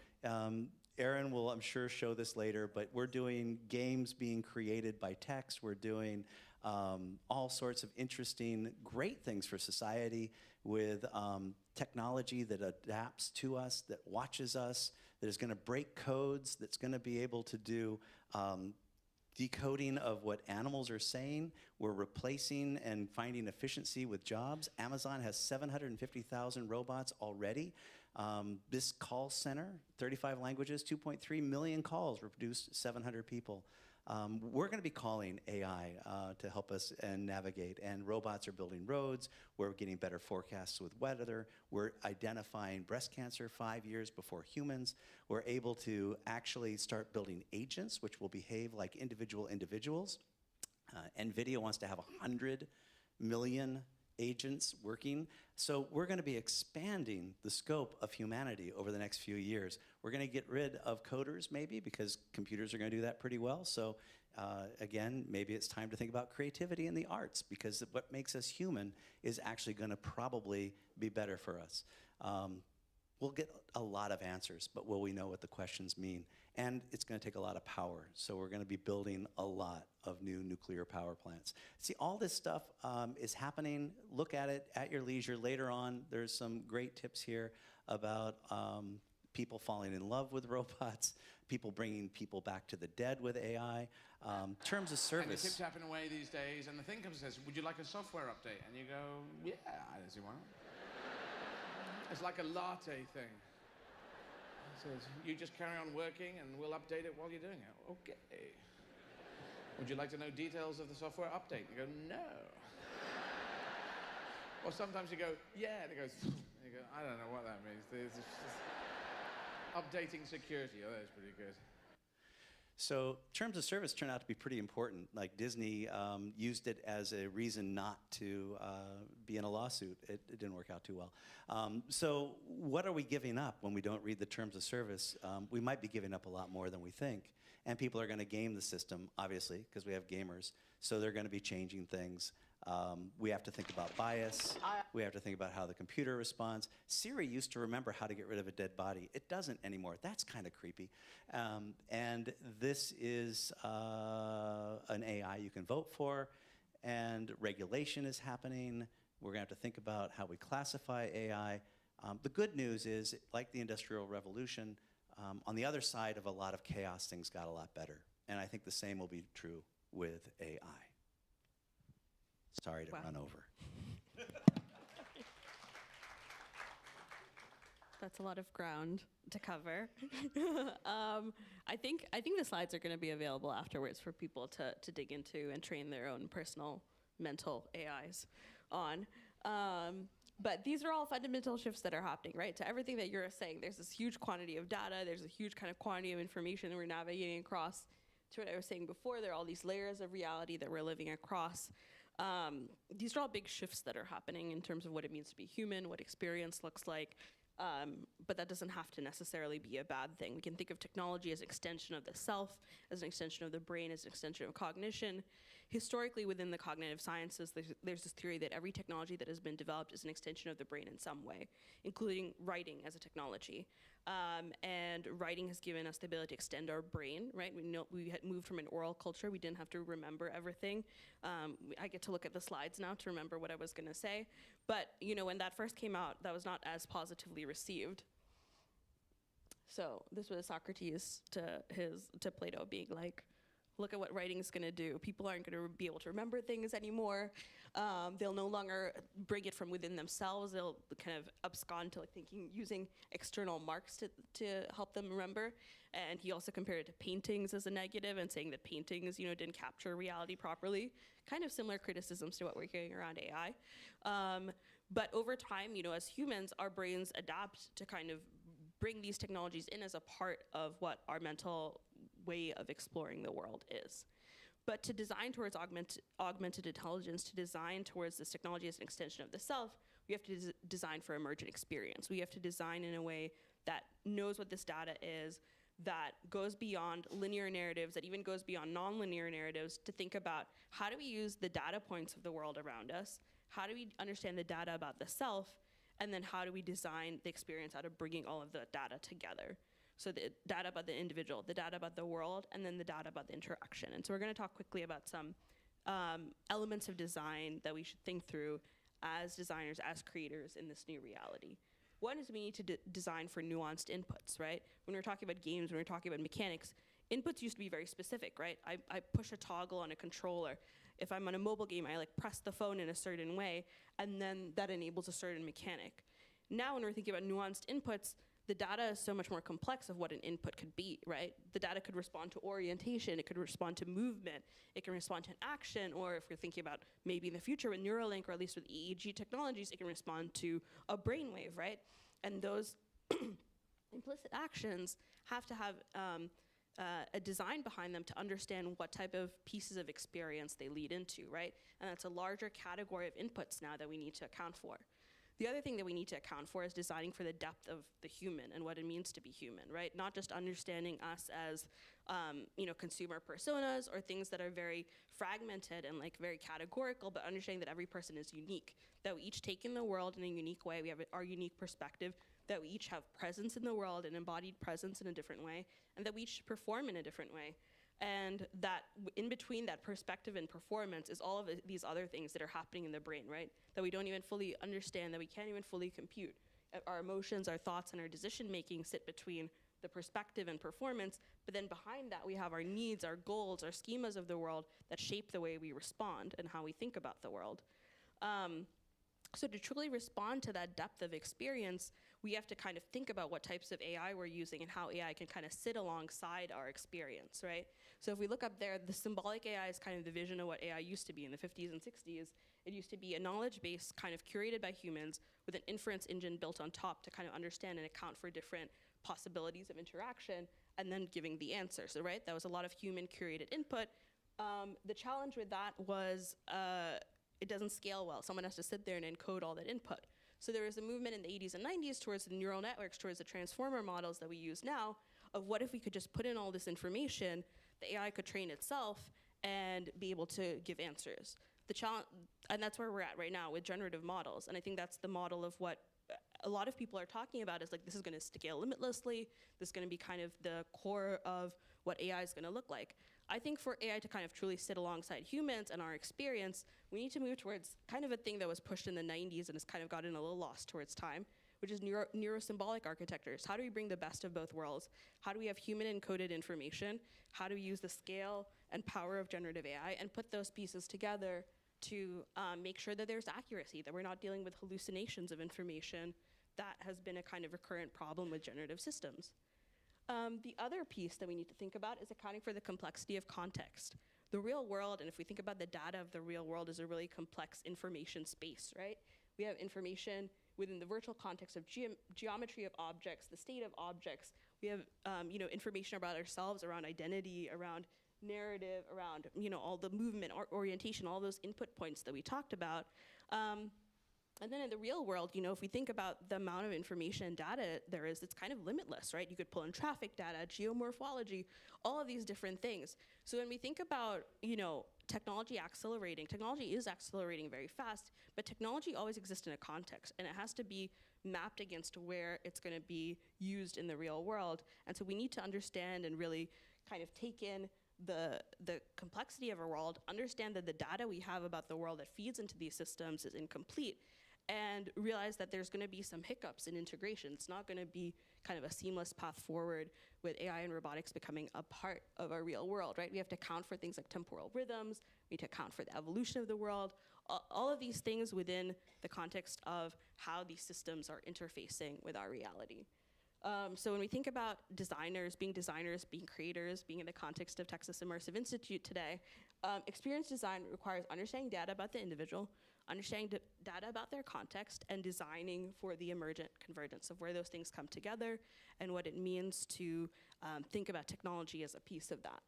Aaron will, I'm sure, show this later, but we're doing games being created by text. We're doing all sorts of interesting, great things for society with technology that adapts to us, that watches us, that is going to break codes, that's going to be able to do decoding of what animals are saying. We're replacing and finding efficiency with jobs. Amazon has 750,000 robots already. This call center, 35 languages, 2.3 million calls were produced, 700 people. We're going to be calling AI to help us and navigate, and robots are building roads. We're getting better forecasts with weather. We're identifying breast cancer 5 years before humans. We're able to actually start building agents which will behave like individuals. NVIDIA wants to have 100 million agents working. So we're going to be expanding the scope of humanity over the next few years. We're going to get rid of coders maybe because computers are going to do that pretty well. So again, maybe it's time to think about creativity in the arts because what makes us human is actually going to probably be better for us. We'll get a lot of answers, but will we know what the questions mean? And it's going to take a lot of power. So we're going to be building a lot of new nuclear power plants. See, all this stuff is happening. Look at it at your leisure. Later on, there's some great tips here about people falling in love with robots, people bringing people back to the dead with AI, terms of service. And the tip tapping away these days, and the thing comes and says, would you like a software update? And you go, yeah, I don't see why not. It's like a latte thing. It says, you just carry on working and we'll update it while you're doing it. Okay. Would you like to know details of the software update? You go, no. Or sometimes you go, yeah, and it goes, you go, I don't know what that means. It's just updating security. Oh, that's pretty good. So terms of service turn out to be pretty important. Like Disney used it as a reason not to be in a lawsuit. It didn't work out too well. So what are we giving up when we don't read the terms of service? We might be giving up a lot more than we think. And people are going to game the system, obviously, because we have gamers. So they're going to be changing things. We have to think about bias. We have to think about how the computer responds. Siri used to remember how to get rid of a dead body. It doesn't anymore. That's kind of creepy. And this is an AI you can vote for, and regulation is happening. We're going to have to think about how we classify AI. The good news is, like the Industrial Revolution, on the other side of a lot of chaos, things got a lot better. And I think the same will be true with AI. Sorry to run over. That's a lot of ground to cover. I think the slides are going to be available afterwards for people to dig into and train their own personal mental AIs on. But these are all fundamental shifts that are happening, right? To everything that you're saying, there's this huge quantity of data, there's a huge kind of quantity of information that we're navigating across. To what I was saying before, there are all these layers of reality that we're living across. These are all big shifts that are happening in terms of what it means to be human, what experience looks like, but that doesn't have to necessarily be a bad thing. We can think of technology as an extension of the self, as an extension of the brain, as an extension of cognition. historically within the cognitive sciences, there's this theory that every technology that has been developed is an extension of the brain in some way, including writing as a technology. And writing has given us the ability to extend our brain, right? We had moved from an oral culture. We didn't have to remember everything. I get to look at the slides now to remember what I was going to say. But, when that first came out, that was not as positively received. So this was Socrates to Plato being like, look at what writing is going to do. People aren't going to be able to remember things anymore. They'll no longer bring it from within themselves. They'll kind of abscond to using external marks to help them remember. And he also compared it to paintings as a negative and saying that paintings, didn't capture reality properly. Kind of similar criticisms to what we're hearing around AI. But over time, as humans, our brains adapt to kind of bring these technologies in as a part of what our mental way of exploring the world is. But to design towards augmented intelligence, to design towards this technology as an extension of the self, we have to design for emergent experience. We have to design in a way that knows what this data is, that goes beyond linear narratives, that even goes beyond nonlinear narratives, to think about how do we use the data points of the world around us, how do we understand the data about the self, and then how do we design the experience out of bringing all of the data together. So the data about the individual, the data about the world, and then the data about the interaction. And so we're going to talk quickly about some elements of design that we should think through as designers, as creators in this new reality. One is we need to design for nuanced inputs, right? When we're talking about games, when we're talking about mechanics, inputs used to be very specific, right? I push a toggle on a controller. If I'm on a mobile game, I press the phone in a certain way, and then that enables a certain mechanic. Now when we're thinking about nuanced inputs, the data is so much more complex of what an input could be, right? The data could respond to orientation, it could respond to movement, it can respond to an action, or if we're thinking about maybe in the future with Neuralink, or at least with EEG technologies, it can respond to a brainwave, right? And those implicit actions have to have a design behind them to understand what type of pieces of experience they lead into, right? And that's a larger category of inputs now that we need to account for. The other thing that we need to account for is designing for the depth of the human and what it means to be human, right? Not just understanding us as, consumer personas or things that are very fragmented and very categorical, but understanding that every person is unique, that we each take in the world in a unique way. We have our unique perspective, that we each have presence in the world, an embodied presence in a different way, and that we each perform in a different way. And that in between that perspective and performance is all of these other things that are happening in the brain, right? That we don't even fully understand, that we can't even fully compute. Our emotions, our thoughts, and our decision making sit between the perspective and performance, but then behind that we have our needs, our goals, our schemas of the world that shape the way we respond and how we think about the world. So to truly respond to that depth of experience, we have to kind of think about what types of AI we're using and how AI can kind of sit alongside our experience, right? So if we look up there, the symbolic AI is kind of the vision of what AI used to be in the 50s and 60s. It used to be a knowledge base kind of curated by humans with an inference engine built on top to kind of understand and account for different possibilities of interaction and then giving the answer. So, right, that was a lot of human curated input. The challenge with that was it doesn't scale well. Someone has to sit there and encode all that input. So there was a movement in the 80s and 90s towards the neural networks, towards the transformer models that we use now, of what if we could just put in all this information, the AI could train itself and be able to give answers. The challenge, and that's where we're at right now with generative models. And I think that's the model of what a lot of people are talking about is this is going to scale limitlessly. This is going to be kind of the core of what AI is going to look like. I think for AI to kind of truly sit alongside humans and our experience, we need to move towards kind of a thing that was pushed in the 90s and has kind of gotten a little lost towards time, which is neurosymbolic architectures. How do we bring the best of both worlds? How do we have human encoded information? How do we use the scale and power of generative AI and put those pieces together to make sure that there's accuracy, that we're not dealing with hallucinations of information that has been a kind of recurrent problem with generative systems. The other piece that we need to think about is accounting for the complexity of context. The real world, and if we think about the data of the real world, is a really complex information space, right? We have information within the virtual context of geometry of objects, the state of objects. We have information about ourselves, around identity, around narrative, around all the movement, orientation, all those input points that we talked about. And then in the real world, you know, if we think about the amount of information and data there is, it's kind of limitless, right? You could pull in traffic data, geomorphology, all of these different things. So when we think about, you know, technology is accelerating very fast, but technology always exists in a context, and it has to be mapped against where it's going to be used in the real world. And so we need to understand and really kind of take in the complexity of our world, understand that the data we have about the world that feeds into these systems is incomplete, and realize that there's going to be some hiccups in integration. It's not going to be kind of a seamless path forward with AI and robotics becoming a part of our real world, right? We have to account for things like temporal rhythms. We need to account for the evolution of the world, all of these things within the context of how these systems are interfacing with our reality. So when we think about designers, being creators, being in the context of Texas Immersive Institute today, experience design requires understanding data about the individual, understanding data about their context, and designing for the emergent convergence of where those things come together and what it means to think about technology as a piece of that.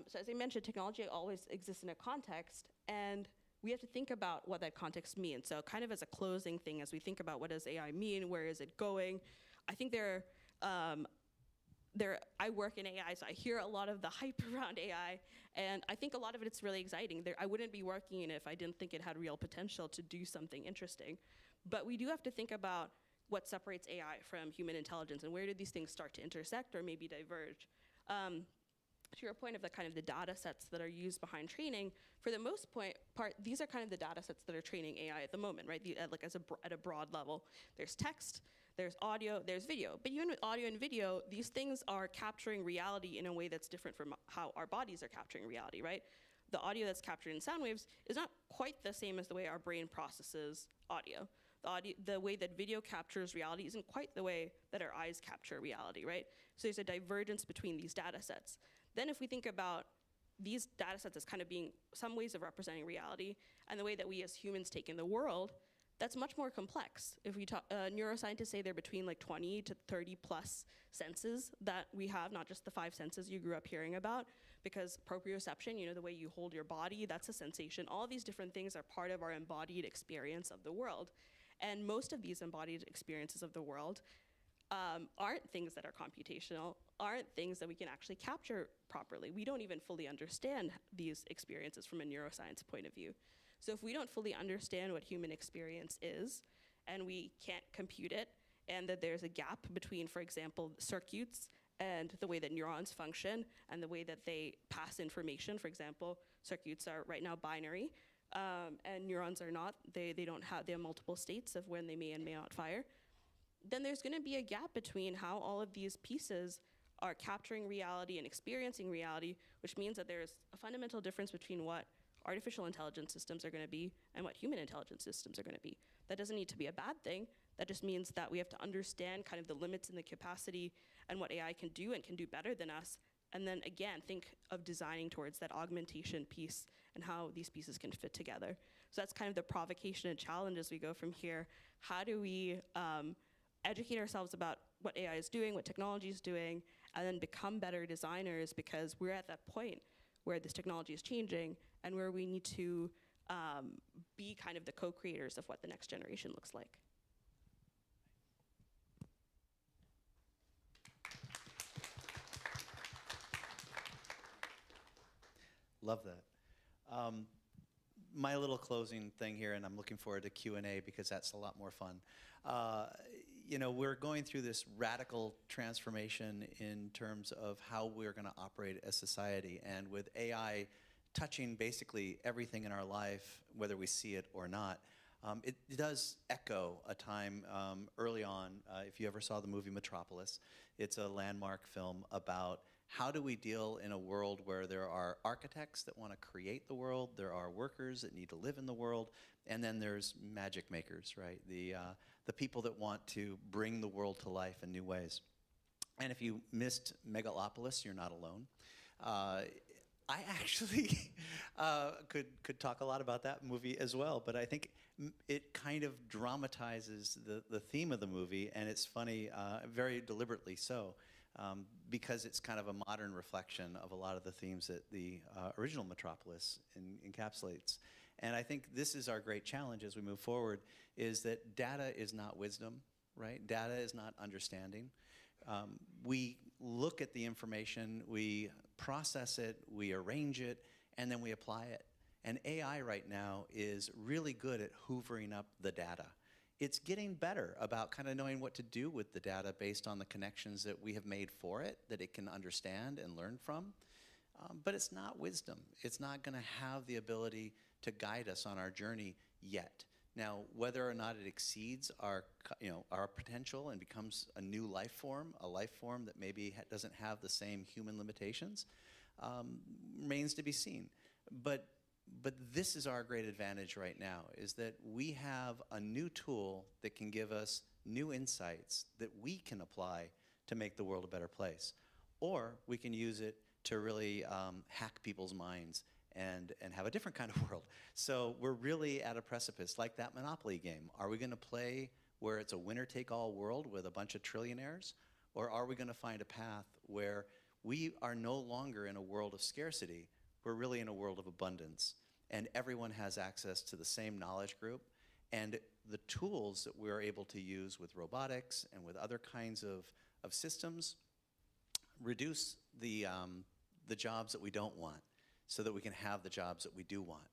So as I mentioned, technology always exists in a context, and we have to think about what that context means. So kind of as a closing thing, as we think about what does AI mean, where is it going, I think I work in AI, so I hear a lot of the hype around AI, and I think a lot of it's really exciting. I wouldn't be working in it if I didn't think it had real potential to do something interesting. But we do have to think about what separates AI from human intelligence, and where do these things start to intersect or maybe diverge. To your point of the kind of the data sets that are used behind training, for the most part, these are kind of the data sets that are training AI at the moment, right? Like at a broad level. There's text, there's audio, there's video. But even with audio and video, these things are capturing reality in a way that's different from how our bodies are capturing reality, right? The audio that's captured in sound waves is not quite the same as the way our brain processes audio. The way that video captures reality isn't quite the way that our eyes capture reality, right? So there's a divergence between these data sets. Then if we think about these data sets as kind of being some ways of representing reality, and the way that we as humans take in the world, that's much more complex. If we talk, neuroscientists say they're between like 20 to 30 plus senses that we have, not just the 5 senses you grew up hearing about, because proprioception, you know, the way you hold your body, that's a sensation. All these different things are part of our embodied experience of the world. And most of these embodied experiences of the world aren't things that are computational, aren't things that we can actually capture properly. We don't even fully understand these experiences from a neuroscience point of view. So if we don't fully understand what human experience is, and we can't compute it, and that there's a gap between, for example, circuits and the way that neurons function and the way that they pass information. For example, circuits are right now binary, and neurons are not. They have multiple states of when they may and may not fire. Then there's going to be a gap between how all of these pieces are capturing reality and experiencing reality, which means that there's a fundamental difference between what artificial intelligence systems are going to be and what human intelligence systems are going to be. That doesn't need to be a bad thing. That just means that we have to understand kind of the limits in the capacity and what AI can do and can do better than us. And then again, think of designing towards that augmentation piece and how these pieces can fit together. So that's kind of the provocation and challenge as we go from here. How do we educate ourselves about what AI is doing, what technology is doing, and then become better designers, because we're at that point where this technology is changing and where we need to be kind of the co-creators of what the next generation looks like. Love that. My little closing thing here, and I'm looking forward to Q&A because that's a lot more fun. You know, we're going through this radical transformation in terms of how we're going to operate as society, and with AI touching basically everything in our life, whether we see it or not, it does echo a time early on. If you ever saw the movie Metropolis, it's a landmark film about how do we deal in a world where there are architects that want to create the world, there are workers that need to live in the world, and then there's magic makers, right? The people that want to bring the world to life in new ways. And if you missed Megalopolis, you're not alone. I actually could talk a lot about that movie as well, but I think it kind of dramatizes the theme of the movie, and it's funny, very deliberately so. Because it's kind of a modern reflection of a lot of the themes that the original Metropolis encapsulates. And I think this is our great challenge as we move forward, is that data is not wisdom, right? Data is not understanding. We look at the information, we process it, we arrange it, and then we apply it. And AI right now is really good at hoovering up the data. It's getting better about kind of knowing what to do with the data based on the connections that we have made for it, that it can understand and learn from. But it's not wisdom. It's not going to have the ability to guide us on our journey yet. Now, whether or not it exceeds our potential and becomes a new life form, a life form that maybe doesn't have the same human limitations, remains to be seen. But this is our great advantage right now, is that we have a new tool that can give us new insights that we can apply to make the world a better place. Or we can use it to really hack people's minds and have a different kind of world. So we're really at a precipice, like that Monopoly game. Are we going to play where it's a winner-take-all world with a bunch of trillionaires? Or are we going to find a path where we are no longer in a world of scarcity, we're really in a world of abundance, and everyone has access to the same knowledge group, and the tools that we're able to use with robotics and with other kinds of systems reduce the jobs that we don't want so that we can have the jobs that we do want.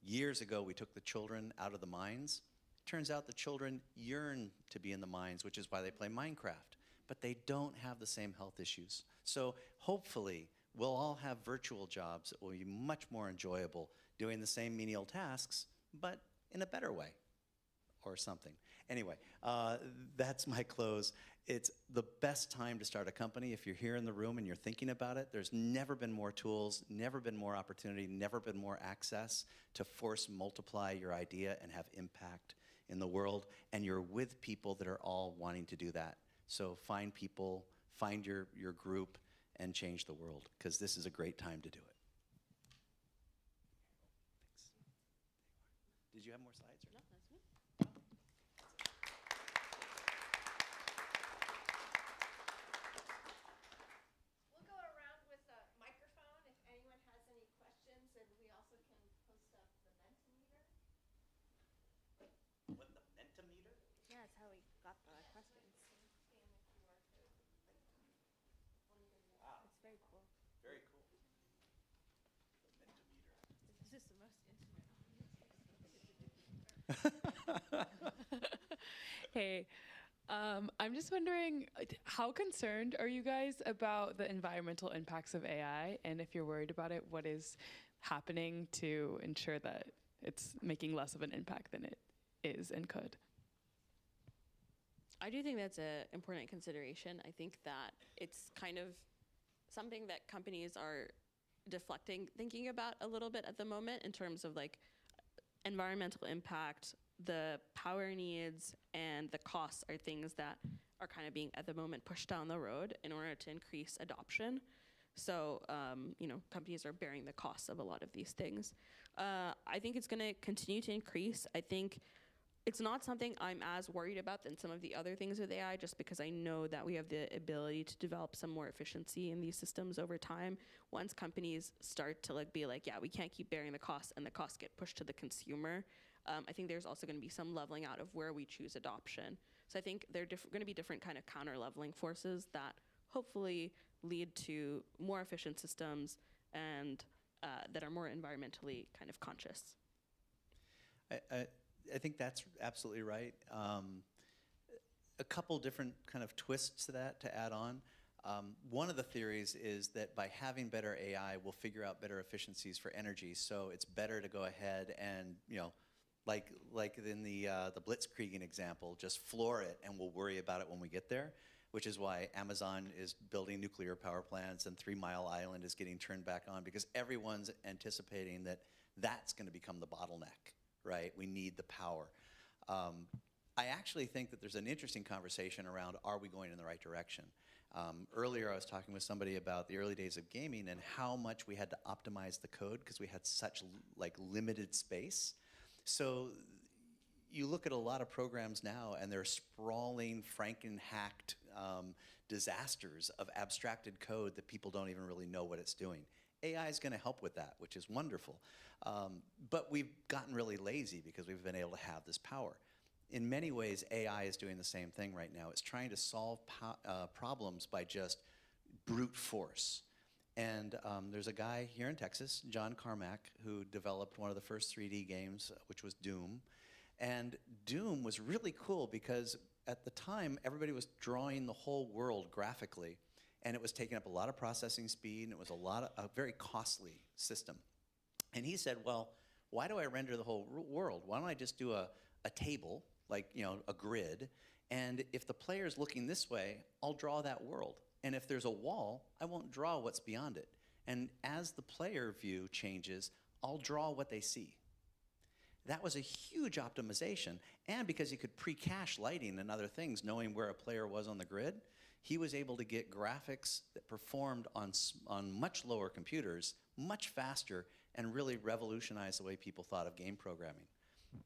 Years ago, we took the children out of the mines. Turns out the children yearn to be in the mines, which is why they play Minecraft, but they don't have the same health issues. So hopefully, we'll all have virtual jobs that will be much more enjoyable doing the same menial tasks, but in a better way or something. Anyway, that's my close. It's the best time to start a company. If you're here in the room and you're thinking about it, there's never been more tools, never been more opportunity, never been more access to force multiply your idea and have impact in the world. And you're with people that are all wanting to do that. So find people, find your group, and change the world, because this is a great time to do it. Thanks. Did you have more slides? Or? No, that's me. We'll go around with a microphone if anyone has any questions, and we also can post up the Mentimeter. What, the Mentimeter? Yeah, that's how we got the questions. Wow. It's very cool. Very cool. The Mentimeter. This is the most intimate. Hey, I'm just wondering, how concerned are you guys about the environmental impacts of AI? And if you're worried about it, what is happening to ensure that it's making less of an impact than it is and could? I do think that's an important consideration. I think that it's kind of something that companies are deflecting, thinking about a little bit at the moment in terms of like environmental impact, the power needs, and the costs are things that are kind of being at the moment pushed down the road in order to increase adoption. So, companies are bearing the costs of a lot of these things. I think it's going to continue to increase. I think it's not something I'm as worried about than some of the other things with AI, just because I know that we have the ability to develop some more efficiency in these systems over time. Once companies start to be like, yeah, we can't keep bearing the costs, and the costs get pushed to the consumer, I think there's also going to be some leveling out of where we choose adoption. So I think there are going to be different kind of counter-leveling forces that hopefully lead to more efficient systems and that are more environmentally kind of conscious. I think that's absolutely right. A couple different kind of twists to that to add on. One of the theories is that by having better AI, we'll figure out better efficiencies for energy. So it's better to go ahead and, like in the blitzkrieging example, just floor it and we'll worry about it when we get there, which is why Amazon is building nuclear power plants and 3 Mile Island is getting turned back on, because everyone's anticipating that that's going to become the bottleneck. Right? We need the power. I actually think that there's an interesting conversation around, are we going in the right direction? Earlier I was talking with somebody about the early days of gaming and how much we had to optimize the code because we had such limited space. So you look at a lot of programs now and they're sprawling, Franken-hacked disasters of abstracted code that people don't even really know what it's doing. AI is going to help with that, which is wonderful. But we've gotten really lazy because we've been able to have this power. In many ways, AI is doing the same thing right now. It's trying to solve problems by just brute force. And there's a guy here in Texas, John Carmack, who developed one of the first 3D games, which was Doom. And Doom was really cool because at the time, everybody was drawing the whole world graphically, and it was taking up a lot of processing speed, and it was a very costly system. And he said, well, why do I render the whole world? Why don't I just do a table, like a grid, and if the player's looking this way, I'll draw that world. And if there's a wall, I won't draw what's beyond it. And as the player view changes, I'll draw what they see. That was a huge optimization. And because he could pre-cache lighting and other things, knowing where a player was on the grid, he was able to get graphics that performed on much lower computers, much faster, and really revolutionize the way people thought of game programming.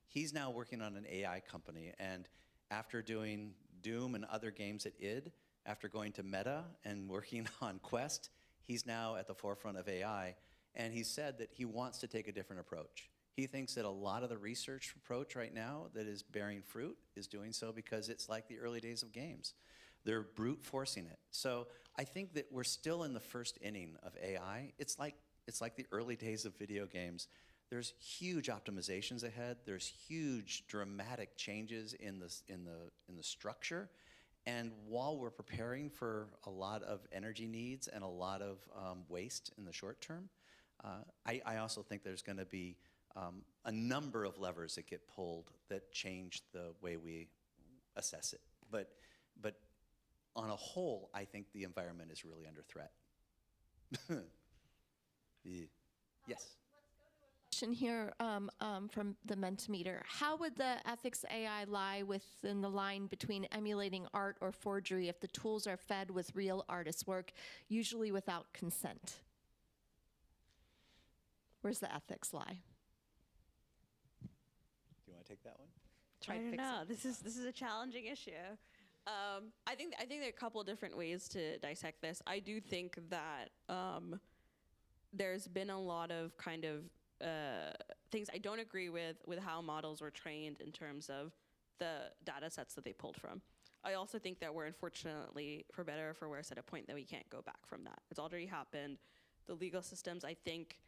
He's now working on an AI company, and after doing Doom and other games at id, after going to Meta and working on Quest, he's now at the forefront of AI, and he said that he wants to take a different approach. He thinks that a lot of the research approach right now that is bearing fruit is doing so because it's like the early days of games. They're brute forcing it. So I think that we're still in the first inning of AI. It's like the early days of video games. There's huge optimizations ahead. There's huge dramatic changes in the structure. And while we're preparing for a lot of energy needs and a lot of waste in the short term, I also think there's going to be a number of levers that get pulled that change the way we assess it. But on a whole, I think the environment is really under threat. Yes. Question here from the Mentimeter. How would the ethics AI lie within the line between emulating art or forgery if the tools are fed with real artist's work, usually without consent? Where's the ethics lie? Do you want to take that one? I don't know. This is a challenging issue. I think there are a couple of different ways to dissect this. I do think that there's been a lot of kind of things I don't agree with how models were trained in terms of the data sets that they pulled from. I also think that we're unfortunately, for better or for worse, at a point that we can't go back from that. It's already happened. The legal systems, I think,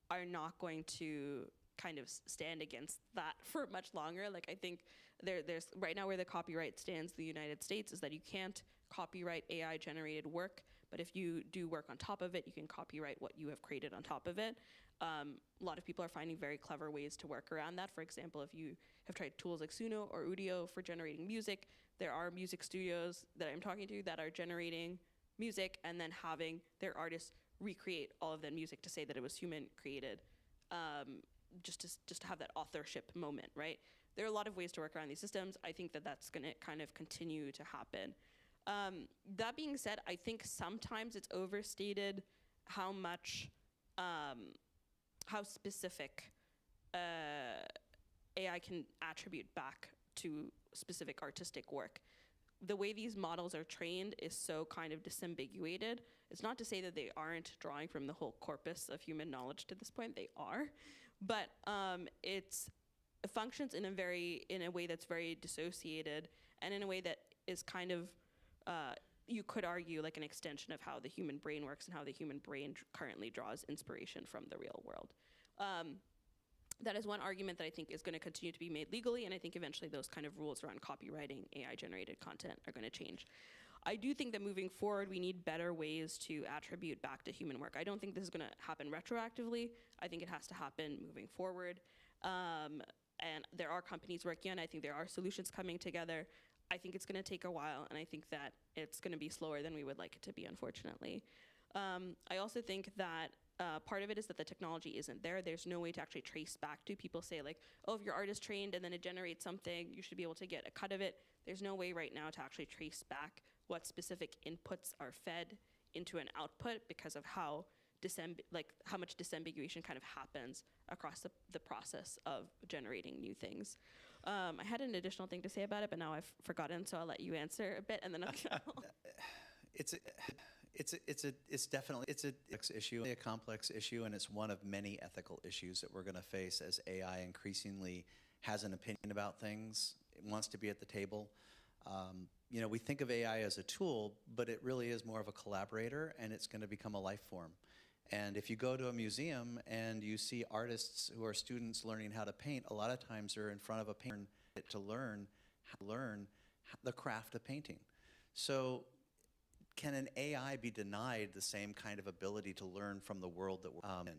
are not going to kind of stand against that for much longer. Like, I think there's right now where the copyright stands in the United States is that you can't copyright AI generated work, but if you do work on top of it, you can copyright what you have created on top of it. A lot of people are finding very clever ways to work around that. For example, if you have tried tools like Suno or Udio for generating music, there are music studios that I'm talking to that are generating music and then having their artists recreate all of that music to say that it was human created, just to have that authorship moment, right? There are a lot of ways to work around these systems. I think that that's going to kind of continue to happen. That being said, I think sometimes it's overstated how much, how specific AI can attribute back to specific artistic work. The way these models are trained is so kind of disambiguated. It's not to say that they aren't drawing from the whole corpus of human knowledge to this point. They are, but it functions in a way that's very dissociated and in a way that is kind of you could argue like an extension of how the human brain works and how the human brain currently draws inspiration from the real world. That is one argument that I think is going to continue to be made legally, and I think eventually those kind of rules around copywriting AI-generated content are going to change. I do think that moving forward, we need better ways to attribute back to human work. I don't think this is going to happen retroactively. I think it has to happen moving forward. And there are companies working on it. I think there are solutions coming together. I think it's going to take a while, and I think that it's going to be slower than we would like it to be, unfortunately. I also think that part of it is that the technology isn't there. There's no way to actually trace back to. People say like, oh, if your art is trained and then it generates something, you should be able to get a cut of it. There's no way right now to actually trace back what specific inputs are fed into an output because of how much disambiguation kind of happens across the process of generating new things. I had an additional thing to say about it, but now I've forgotten, so I'll let you answer a bit, and then I'll It's definitely a complex issue, and it's one of many ethical issues that we're going to face as AI increasingly has an opinion about things. It wants to be at the table. You know, we think of AI as a tool, but it really is more of a collaborator, and it's going to become a life form. And if you go to a museum and you see artists who are students learning how to paint, a lot of times they're in front of a painter to learn the craft of painting. So can an AI be denied the same kind of ability to learn from the world that we're in?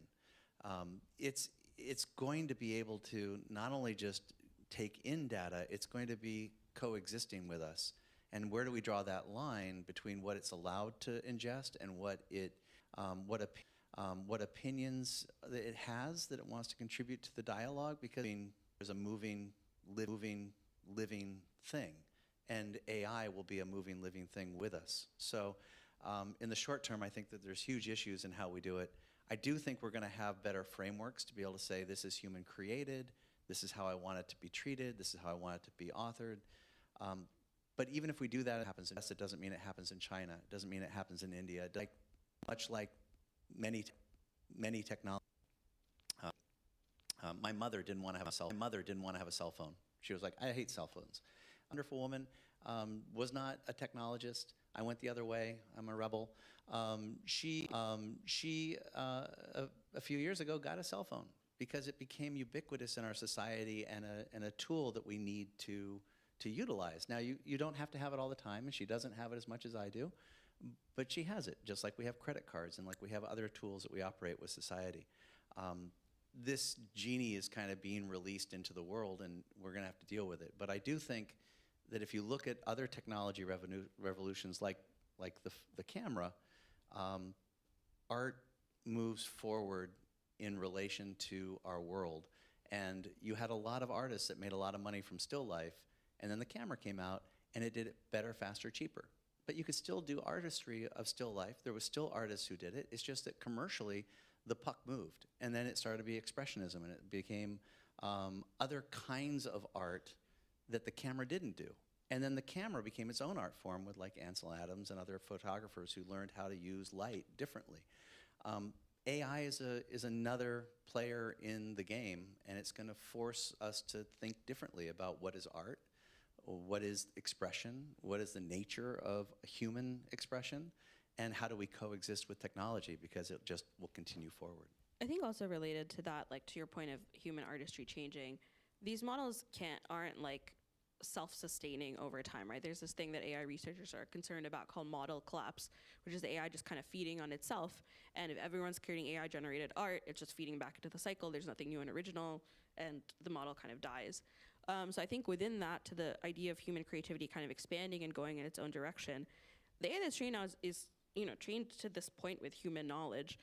It's going to be able to not only just take in data, it's going to be coexisting with us. And where do we draw that line between what it's allowed to ingest and what opinions that it has that it wants to contribute to the dialogue? Because there's a moving, living thing, and AI will be a moving, living thing with us. So in the short term, I think that there's huge issues in how we do it. I do think we're going to have better frameworks to be able to say this is human created, this is how I want it to be treated, this is how I want it to be authored. But even if we do that, it doesn't mean it happens in China. It doesn't mean it happens in India. Much like many technologies. My mother didn't want to have a cell phone. She was like, I hate cell phones. Wonderful woman, was not a technologist. I went the other way. I'm a rebel. She a few years ago got a cell phone because it became ubiquitous in our society and a tool that we need to utilize. Now, you don't have to have it all the time, and she doesn't have it as much as I do, but she has it, just like we have credit cards and like we have other tools that we operate with society. This genie is kind of being released into the world, and we're going to have to deal with it. But I do think that if you look at other technology revolutions like the camera, art moves forward in relation to our world. And you had a lot of artists that made a lot of money from still life, and then the camera came out, and it did it better, faster, cheaper. But you could still do artistry of still life. There was still artists who did it. It's just that commercially, the puck moved, and then it started to be expressionism, and it became other kinds of art that the camera didn't do. And then the camera became its own art form with like Ansel Adams and other photographers who learned how to use light differently. AI is another player in the game, and it's going to force us to think differently about what is art, what is expression, what is the nature of human expression, and how do we coexist with technology, because it just will continue forward. I think also related to that, like to your point of human artistry changing, these models aren't like self-sustaining over time, right? There's this thing that AI researchers are concerned about called model collapse, which is the AI just kind of feeding on itself. And if everyone's creating AI-generated art, it's just feeding back into the cycle. There's nothing new and original, and the model kind of dies. So I think within that, to the idea of human creativity kind of expanding and going in its own direction, the AI that's trained now is trained to this point with human knowledge.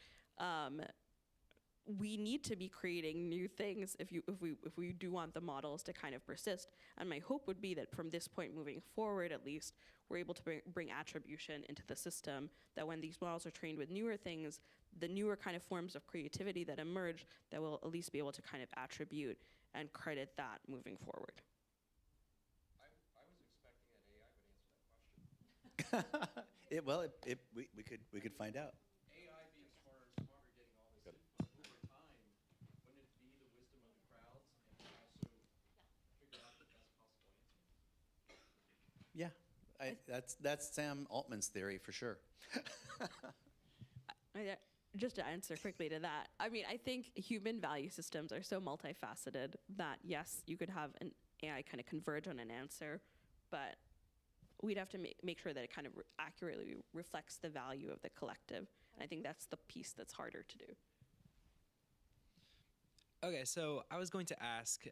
We need to be creating new things if we do want the models to kind of persist. And my hope would be that from this point moving forward, at least, we're able to bring attribution into the system, that when these models are trained with newer things, the newer kind of forms of creativity that emerge, that we'll at least be able to kind of attribute and credit that moving forward. I was expecting that AI would answer that question. We could find out. AI being smarter and smarter, getting all this input over time, wouldn't it be the wisdom of the crowds and also figure out the best possible answer? Yeah, that's Sam Altman's theory for sure. Just to answer quickly to that, I mean, I think human value systems are so multifaceted that yes, you could have an AI kind of converge on an answer, but we'd have to make sure that it kind of accurately reflects the value of the collective. And I think that's the piece that's harder to do. Okay, so I was going to ask,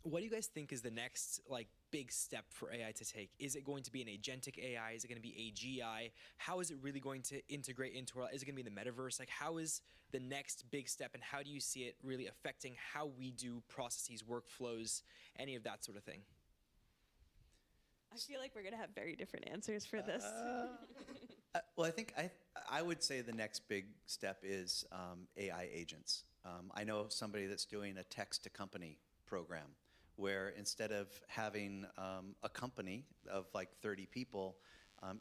what do you guys think is the next big step for AI to take? Is it going to be an agentic AI? Is it going to be AGI? How is it really going to integrate into our? Is it going to be in the metaverse? Like, how is the next big step, and how do you see it really affecting how we do processes, workflows, any of that sort of thing? I feel like we're going to have very different answers for this. Well, I think I would say the next big step is AI agents. I know somebody that's doing a text-to-company program where instead of having a company of like 30 people,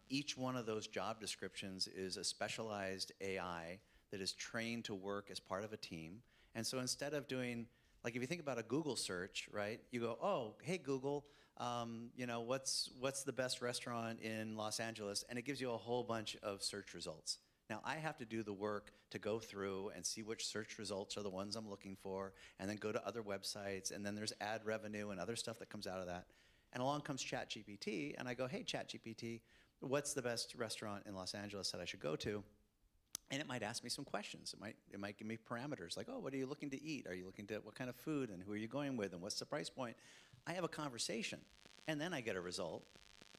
Each one of those job descriptions is a specialized AI that is trained to work as part of a team. And so instead of doing, like if you think about a Google search, right? You go, oh, hey Google, you know, what's the best restaurant in Los Angeles? And it gives you a whole bunch of search results. Now I have to do the work to go through and see which search results are the ones I'm looking for, and then go to other websites, and then there's ad revenue and other stuff that comes out of that. And along comes ChatGPT, and I go, hey ChatGPT, what's the best restaurant in Los Angeles that I should go to? And it might ask me some questions. It might give me parameters like, oh, what are you looking to eat? Are you looking to, what kind of food, and who are you going with, and what's the price point? I have a conversation, and then I get a result.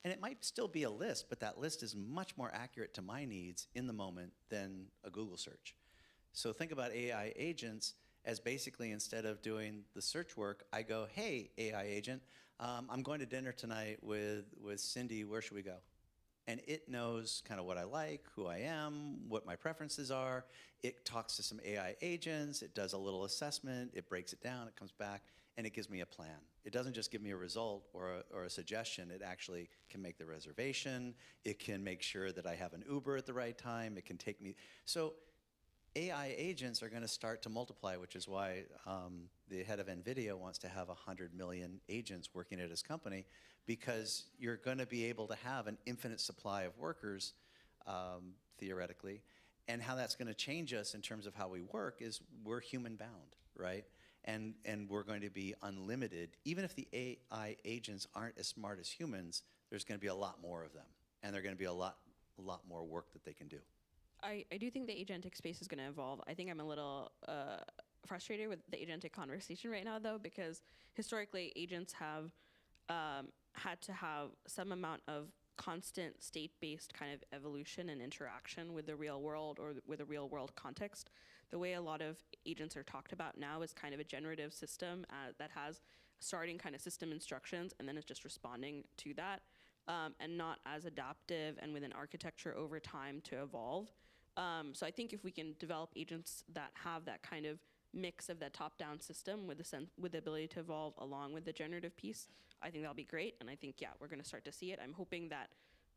And it might still be a list, but that list is much more accurate to my needs in the moment than a Google search. So think about AI agents as basically, instead of doing the search work, I go, hey, AI agent, I'm going to dinner tonight with Cindy, where should we go? And it knows kind of what I like, who I am, what my preferences are. It talks to some AI agents, it does a little assessment, it breaks it down, it comes back, and it gives me a plan. It doesn't just give me a result or a suggestion, it actually can make the reservation, it can make sure that I have an Uber at the right time, it can take me. So AI agents are gonna start to multiply, which is why the head of NVIDIA wants to have 100 million agents working at his company, because you're gonna be able to have an infinite supply of workers, theoretically, and how that's gonna change us in terms of how we work is we're human bound, right? And we're going to be unlimited. Even if the AI agents aren't as smart as humans, there's going to be a lot more of them. And there's going to be a lot more work that they can do. I do think the agentic space is going to evolve. I think I'm a little frustrated with the agentic conversation right now, though, because historically agents have had to have some amount of constant state-based kind of evolution and interaction with the real world or with a real world context. The way a lot of agents are talked about now is kind of a generative system that has starting kind of system instructions and then it's just responding to that, and not as adaptive and with an architecture over time to evolve. So I think if we can develop agents that have that kind of mix of that top-down system with the ability to evolve along with the generative piece, I think that'll be great. And I think, yeah, we're going to start to see it. I'm hoping that,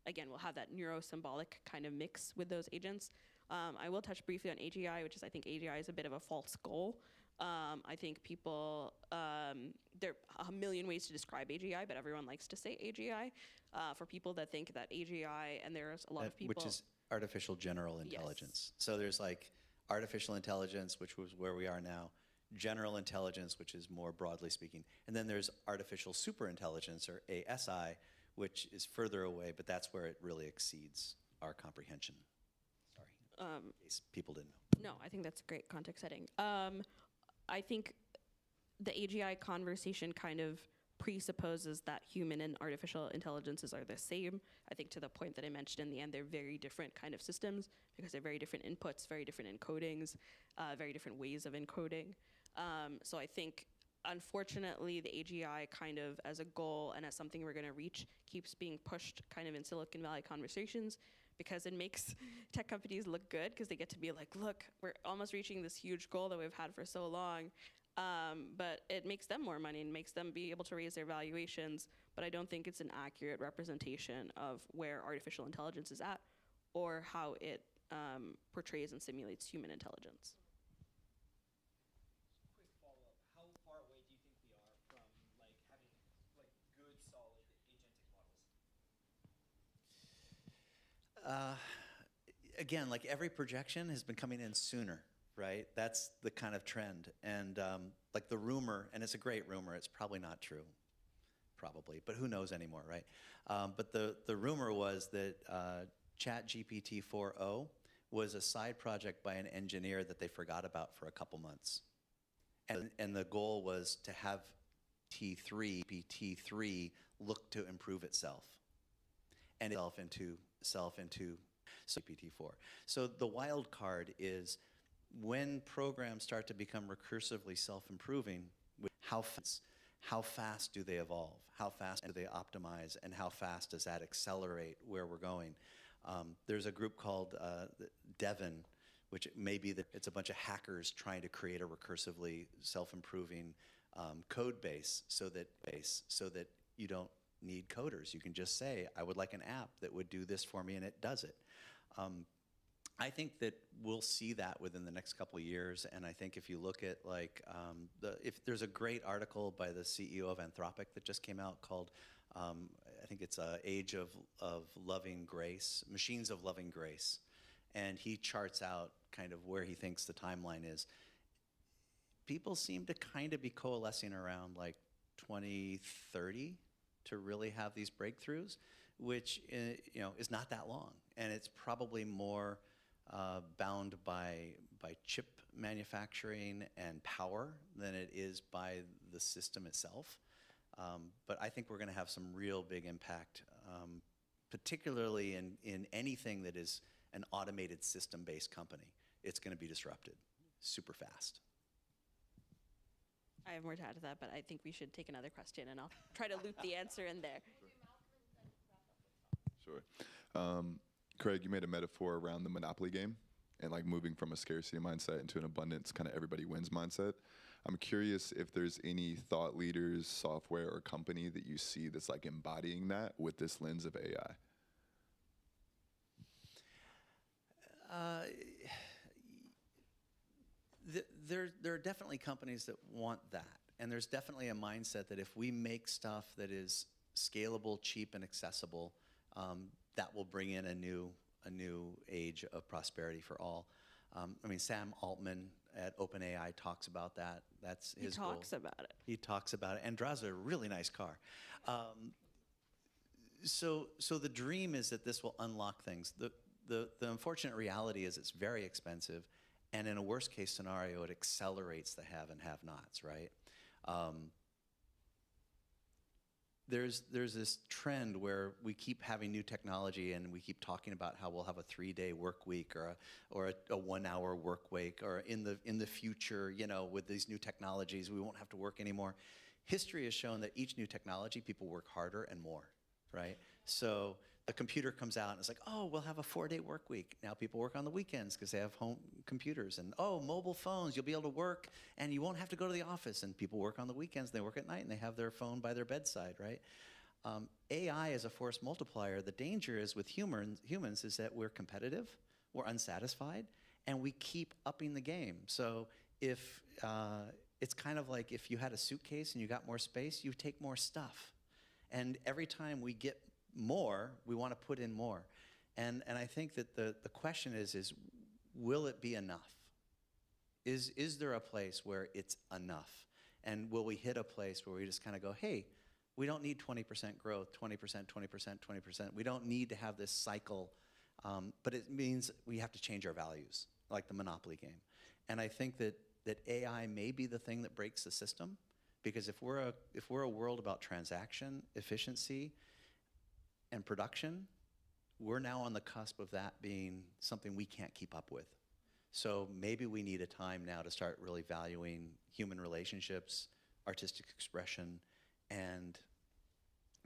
again, we'll have that neurosymbolic kind of mix with those agents. I will touch briefly on AGI, which is, I think AGI is a bit of a false goal. I think people, there are a million ways to describe AGI, but everyone likes to say AGI. For people that think that AGI, and there's a lot of people. Which is artificial general intelligence. Yes. So there's like artificial intelligence, which was where we are now, general intelligence, which is more broadly speaking, and then there's artificial superintelligence, or ASI, which is further away, but that's where it really exceeds our comprehension. Sorry, in case people didn't know. No, I think that's a great context setting. I think the AGI conversation kind of presupposes that human and artificial intelligences are the same. I think to the point that I mentioned in the end, they're very different kind of systems because they're very different inputs, very different encodings, very different ways of encoding. So I think, unfortunately, the AGI kind of as a goal and as something we're gonna reach keeps being pushed kind of in Silicon Valley conversations because it makes tech companies look good because they get to be like, look, we're almost reaching this huge goal that we've had for so long. But it makes them more money and makes them be able to raise their valuations. But I don't think it's an accurate representation of where artificial intelligence is at or how it portrays and simulates human intelligence. Quick follow-up. How far away do you think we are from like having like good, solid agentic models? Again, like every projection has been coming in sooner. Right? That's the kind of trend. And like the rumor, and it's a great rumor, it's probably not true, probably, but who knows anymore, right? But the rumor was that ChatGPT 4.0 was a side project by an engineer that they forgot about for a couple months. And the goal was to have GPT-3 look to improve itself and itself into GPT-4. So the wild card is when programs start to become recursively self-improving, how fast do they evolve? How fast do they optimize? And how fast does that accelerate where we're going? There's a group called Devon, which may be that it's a bunch of hackers trying to create a recursively self-improving code base so that you don't need coders. You can just say, I would like an app that would do this for me, and it does it. I think that we'll see that within the next couple of years, and I think if you look at like, if there's a great article by the CEO of Anthropic that just came out called, I think it's Age of Loving Grace, Machines of Loving Grace, and he charts out kind of where he thinks the timeline is. People seem to kind of be coalescing around like 2030 to really have these breakthroughs, which is not that long, and it's probably more bound by chip manufacturing and power than it is by the system itself. But I think we're going to have some real big impact, particularly in anything that is an automated system-based company. It's going to be disrupted super fast. I have more to add to that, but I think we should take another question, and I'll try to loop the answer in there. Sure. Craig, you made a metaphor around the Monopoly game and like moving from a scarcity mindset into an abundance, kind of everybody wins mindset. I'm curious if there's any thought leaders, software, or company that you see that's like embodying that with this lens of AI. There are definitely companies that want that, and there's definitely a mindset that if we make stuff that is scalable, cheap, and accessible, that will bring in a new age of prosperity for all. I mean, Sam Altman at OpenAI talks about that. That's his goal. He talks about it. He talks about it and drives a really nice car. So the dream is that this will unlock things. The unfortunate reality is it's very expensive, and in a worst case scenario, it accelerates the have and have-nots, right? There's this trend where we keep having new technology and we keep talking about how we'll have a 3-day work week or a 1-hour work week, or in the future, with these new technologies, we won't have to work anymore. History has shown that each new technology, people work harder and more, right? So the computer comes out and it's like, oh, we'll have a 4-day work week. Now people work on the weekends because they have home computers. And oh, mobile phones, you'll be able to work and you won't have to go to the office. And people work on the weekends, they work at night, and they have their phone by their bedside, right? AI is a force multiplier. The danger is with humans is that we're competitive, we're unsatisfied, and we keep upping the game. So if it's kind of like if you had a suitcase and you got more space, you take more stuff. And every time we get more, we want to put in more. And I think that the question is will it be enough? Is there a place where it's enough? And will we hit a place where we just kind of go, hey, we don't need 20% growth, 20%, 20%, 20%. We don't need to have this cycle, but it means we have to change our values, like the Monopoly game. And I think that AI may be the thing that breaks the system, because if we're a world about transaction, efficiency, and production, we're now on the cusp of that being something we can't keep up with. So maybe we need a time now to start really valuing human relationships, artistic expression, and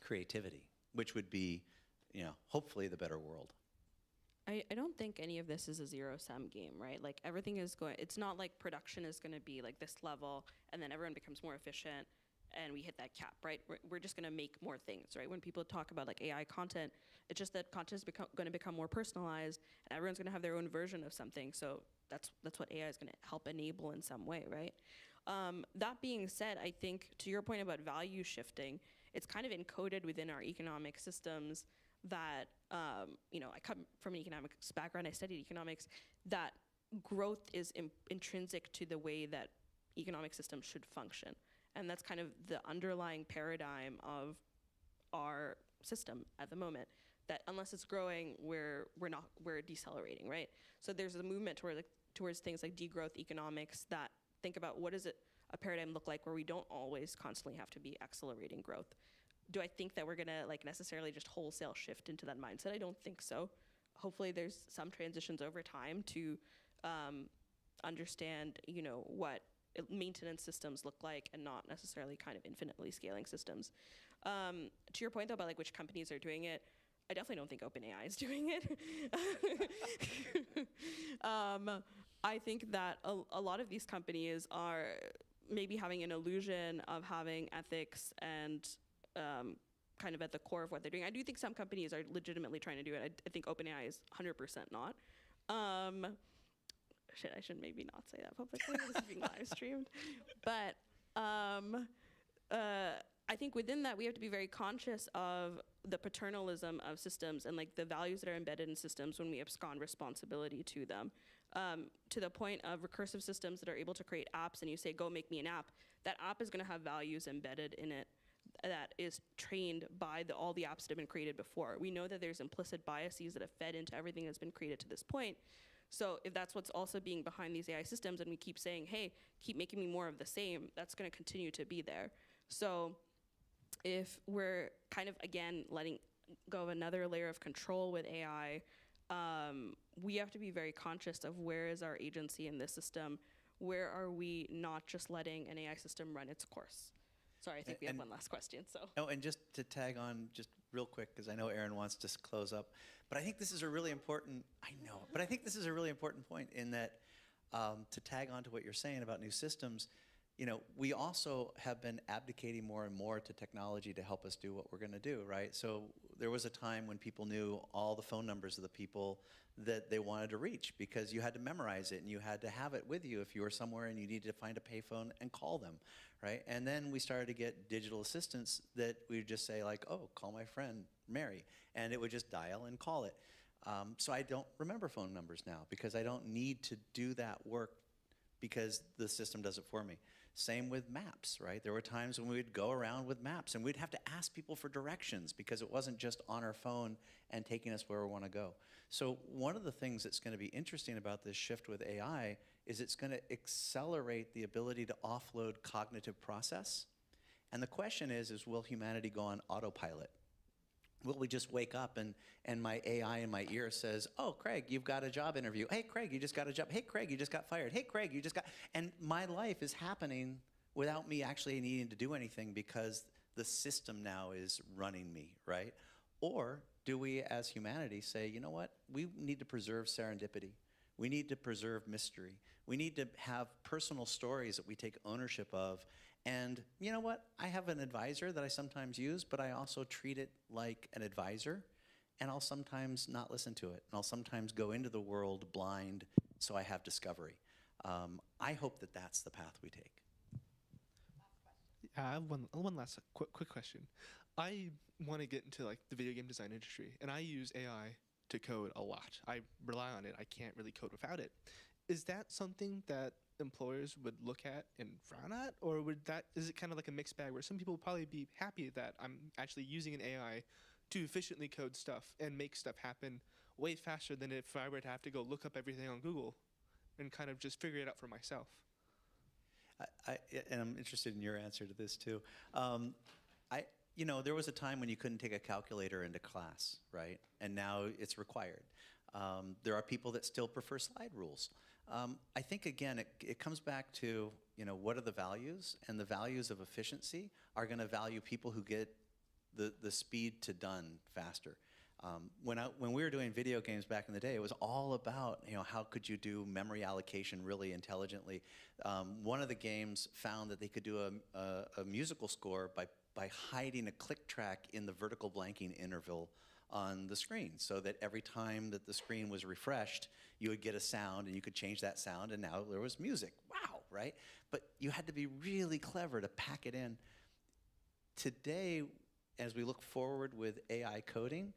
creativity, which would be, hopefully the better world. I don't think any of this is a zero-sum game, right? Like everything is it's not like production is going to be like this level and then everyone becomes more efficient and we hit that cap, right? We're just going to make more things, right? When people talk about like AI content, it's just that content is going to become more personalized and everyone's going to have their own version of something. So that's what AI is going to help enable in some way, right? That being said, I think to your point about value shifting, it's kind of encoded within our economic systems that, I come from an economics background, I studied economics, that growth is intrinsic to the way that economic systems should function. And that's kind of the underlying paradigm of our system at the moment, that unless it's growing, we're decelerating, right? So there's a movement towards things like degrowth economics that think about what does a paradigm look like where we don't always constantly have to be accelerating growth. Do I think that we're gonna necessarily just wholesale shift into that mindset? I don't think so. Hopefully there's some transitions over time to understand, what maintenance systems look like and not necessarily kind of infinitely scaling systems. To your point though about which companies are doing it, I definitely don't think OpenAI is doing it. I think that a lot of these companies are maybe having an illusion of having ethics and kind of at the core of what they're doing. I do think some companies are legitimately trying to do it. I think OpenAI is 100% not. I should maybe not say that publicly. This is being live streamed. But I think within that, we have to be very conscious of the paternalism of systems and like the values that are embedded in systems when we abscond responsibility to them. To the point of recursive systems that are able to create apps and you say, go make me an app, that app is gonna have values embedded in it that is trained by all the apps that have been created before. We know that there's implicit biases that have fed into everything that's been created to this point. So if that's what's also being behind these AI systems and we keep saying, hey, keep making me more of the same, that's gonna continue to be there. So if we're kind of, again, letting go of another layer of control with AI, we have to be very conscious of where is our agency in this system? Where are we not just letting an AI system run its course? Sorry, I think we have one last question. So. Oh, and just to tag on just real quick, because I know Aaron wants to close up, but I think this is a really important, but I think this is a really important point in that to tag on to what you're saying about new systems, you know, we also have been abdicating more and more to technology to help us do what we're gonna do, right? So there was a time when people knew all the phone numbers of the people that they wanted to reach because you had to memorize it and you had to have it with you if you were somewhere and you needed to find a payphone and call them, right? And then we started to get digital assistants that we would just say like, oh, call my friend Mary, and it would just dial and call it. So I don't remember phone numbers now because I don't need to do that work because the system does it for me. Same with maps, right? There were times when we would go around with maps and we'd have to ask people for directions because it wasn't just on our phone and taking us where we want to go. So one of the things that's going to be interesting about this shift with AI is it's going to accelerate the ability to offload cognitive process. And the question is will humanity go on autopilot? Will we just wake up and my AI in my ear says, oh, Craig, you've got a job interview. Hey, Craig, you just got a job. Hey, Craig, you just got fired. Hey, Craig, you just got, and my life is happening without me actually needing to do anything because the system now is running me, right? Or do we as humanity say, you know what, we need to preserve serendipity. We need to preserve mystery. We need to have personal stories that we take ownership of. And you know what? I have an advisor that I sometimes use, but I also treat it like an advisor, and I'll sometimes not listen to it. And I'll sometimes go into the world blind so I have discovery. I hope that that's the path we take. I have one last quick question. I want to get into like the video game design industry, and I use AI to code a lot. I rely on it. I can't really code without it. Is that something that employers would look at and frown at, or is it kind of like a mixed bag where some people would probably be happy that I'm actually using an AI to efficiently code stuff and make stuff happen way faster than if I were to have to go look up everything on Google and kind of just figure it out for myself? And I'm interested in your answer to this too. You know, there was a time when you couldn't take a calculator into class, right? And now it's required. There are people that still prefer slide rules. I think, again, it comes back to, you know, what are the values? And the values of efficiency are going to value people who get the speed to done faster. When we were doing video games back in the day, it was all about, you know, how could you do memory allocation really intelligently. One of the games found that they could do a musical score by hiding a click track in the vertical blanking interval on the screen, so that every time that the screen was refreshed, you would get a sound and you could change that sound, and now there was music. Wow, right? But you had to be really clever to pack it in. Today, as we look forward with AI coding,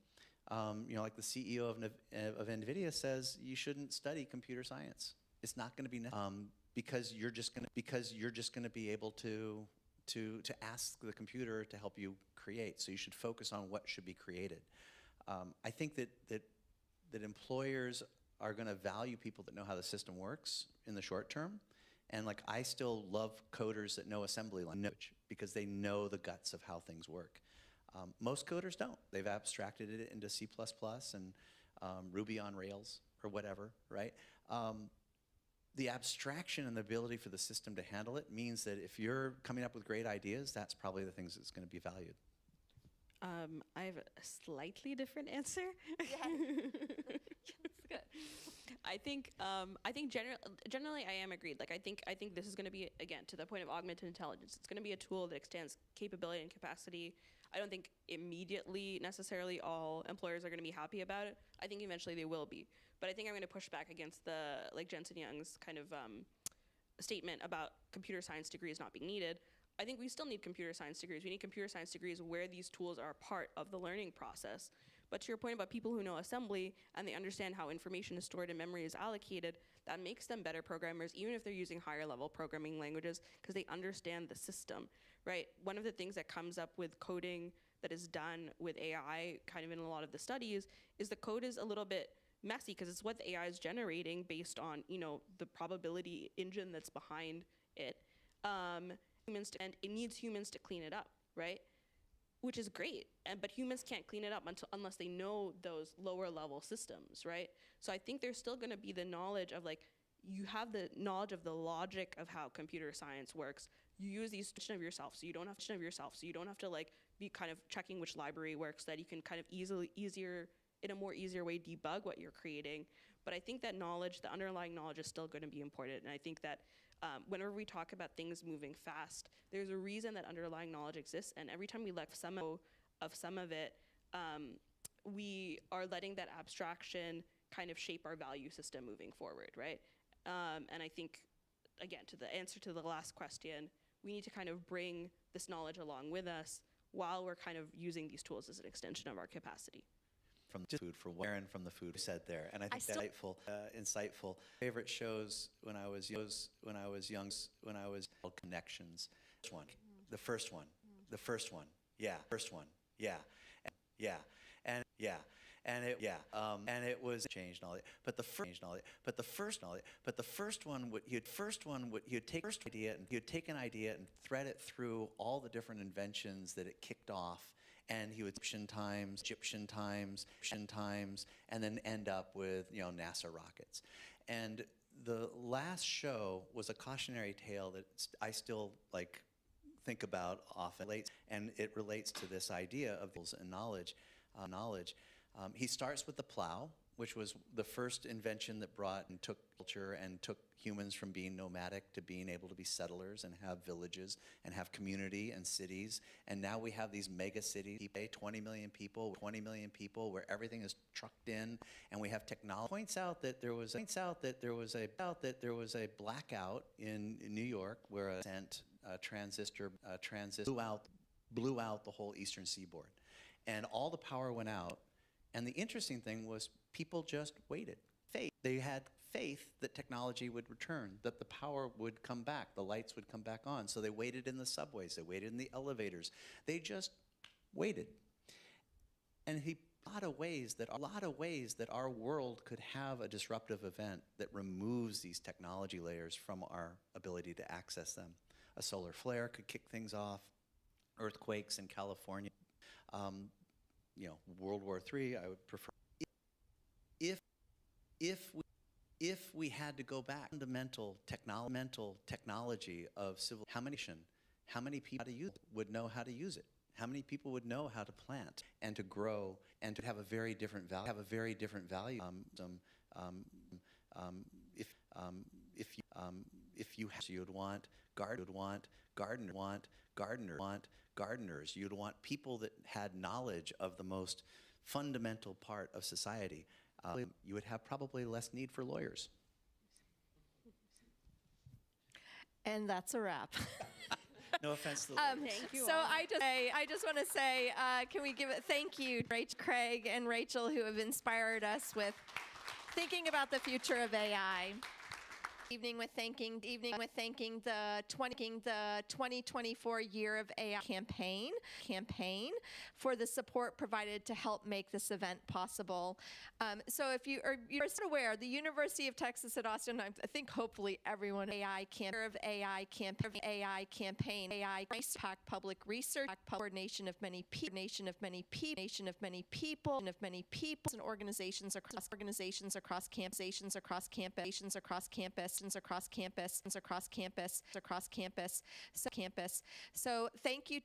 you know, like the CEO of NVIDIA says, you shouldn't study computer science. It's not going to be because you're just going to be able to ask the computer to help you create. So you should focus on what should be created. I think that employers are going to value people that know how the system works in the short term. And like, I still love coders that know assembly language because they know the guts of how things work. Most coders don't. They've abstracted it into C++ and Ruby on Rails or whatever, right? The abstraction and the ability for the system to handle it means that if you're coming up with great ideas, that's probably the things that's going to be valued. I have a slightly different answer. Yeah. It's good. I think generally I am agreed. Like I think this is going to be, again, to the point of augmented intelligence. It's going to be a tool that extends capability and capacity I don't think immediately necessarily all employers are going to be happy about it. I think eventually they will be. But I think I'm going to push back against the, like Jensen Young's kind of statement about computer science degrees not being needed. I think we still need computer science degrees. We need computer science degrees where these tools are part of the learning process. But to your point about people who know assembly and they understand how information is stored and memory is allocated, that makes them better programmers, even if they're using higher level programming languages, because they understand the system, right? One of the things that comes up with coding that is done with AI, kind of in a lot of the studies, is the code is a little bit messy because it's what the AI is generating based on, you know, the probability engine that's behind it. And it needs humans to clean it up, right? Which is great, but humans can't clean it up unless they know those lower level systems, right? So I think there's still going to be the knowledge of, like, you have the knowledge of the logic of how computer science works. You use these of yourself, so you don't have to like be kind of checking which library works, that you can kind of in a more easier way debug what you're creating. But I think that knowledge, the underlying knowledge, is still going to be important, and I think that whenever we talk about things moving fast, there's a reason that underlying knowledge exists, and every time we let some of it, we are letting that abstraction kind of shape our value system moving forward, right? And I think, again, to the answer to the last question, we need to kind of bring this knowledge along with us while we're kind of using these tools as an extension of our capacity. From just food for Warren from the food said there, and I think that's insightful. Favorite shows when I was young, Connections. The first one, and it was changed and all that. But the first one, you'd take an idea and thread it through all the different inventions that it kicked off. And he would Egyptian times, and then end up with, you know, NASA rockets. And the last show was a cautionary tale that I still like think about often, and it relates to this idea of knowledge. He starts with the plow, which was the first invention that brought and took culture and took humans from being nomadic to being able to be settlers and have villages and have community and cities. And now we have these mega cities, 20 million people, where everything is trucked in, and we have technology. Points out that there was a blackout in New York where a transistor blew out the whole eastern seaboard, and all the power went out. And the interesting thing was people just waited. They had faith that technology would return, that the power would come back, the lights would come back on. So they waited in the subways, they waited in the elevators. They just waited. And a lot of ways that our world could have a disruptive event that removes these technology layers from our ability to access them. A solar flare could kick things off, earthquakes in California, you know, World War III, I would prefer. If we had to go back, fundamental technology of civil, how many people would know how to use it? How many people would know how to plant and to grow and to have a very different value? If you would want gardeners, you'd want people that had knowledge of the most fundamental part of society. You would have probably less need for lawyers. And that's a wrap. No offense to the lawyers. Thank you So all. I just want to say, can we give a thank you to Craig and Rachel, who have inspired us with thinking about the future of AI. Evening with thanking the 2024 Year of AI campaign for the support provided to help make this event possible. So if you're aware, the University of Texas at Austin, I think hopefully everyone, AI campaign, pack public research, coordination of many people, and organizations across campus. So thank you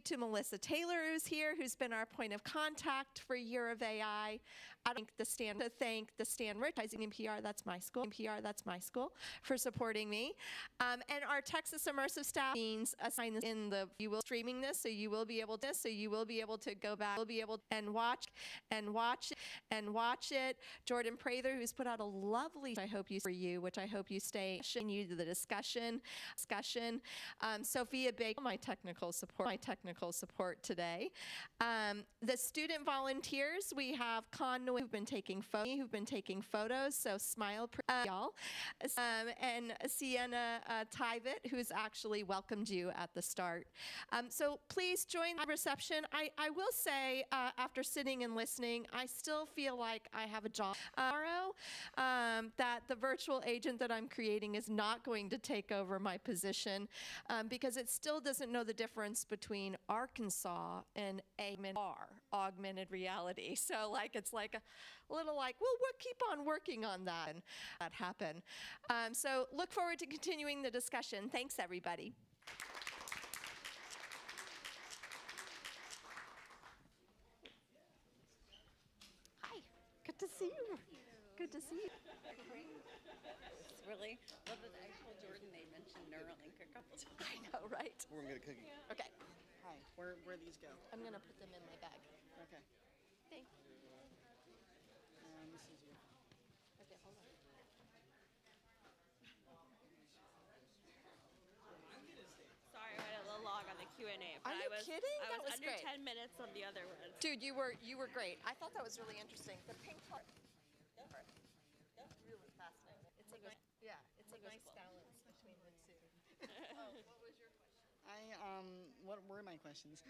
to Melissa Taylor, who's here, who's been our point of contact for Year of AI. I thank the Stan Advertising in PR, that's my school, for supporting me. And our Texas Immersive staff means assign this in the, you will streaming this, so you will be able to go back, will be able to watch it. Jordan Prather, who's put out a lovely, I hope you stay, continue the discussion. Sophia Baker, my technical support today. The student volunteers, we have Conway, who've been taking photos, so smile, y'all. And Sienna Tyvett, who's actually welcomed you at the start. So please join the reception. I will say, after sitting and listening, I still feel like I have a job tomorrow, that the virtual agent that I'm creating is not going to take over my position, because it still doesn't know the difference between Arkansas and augmented reality. So it's like a little like, well, we'll keep on working on that and that happen. So look forward to continuing the discussion. Thanks, everybody. Hi, good to see you. Good to see you. It's really, well, I told Jordan they mentioned Neuralink a couple times. I know, right? We're gonna get a cookie. Okay. Hi, where these go? I'm gonna put them in my bag. Okay. Thank you. This is you. Okay, hold on. Sorry, I had a little long on the Q&A. But Are you kidding? I That was was under great. 10 minutes on the other one. Dude, you were great. I thought that was really interesting. The pink part. That's really fascinating. It's a nice, it's a nice balance between the two. Oh, what was your question? What were my questions?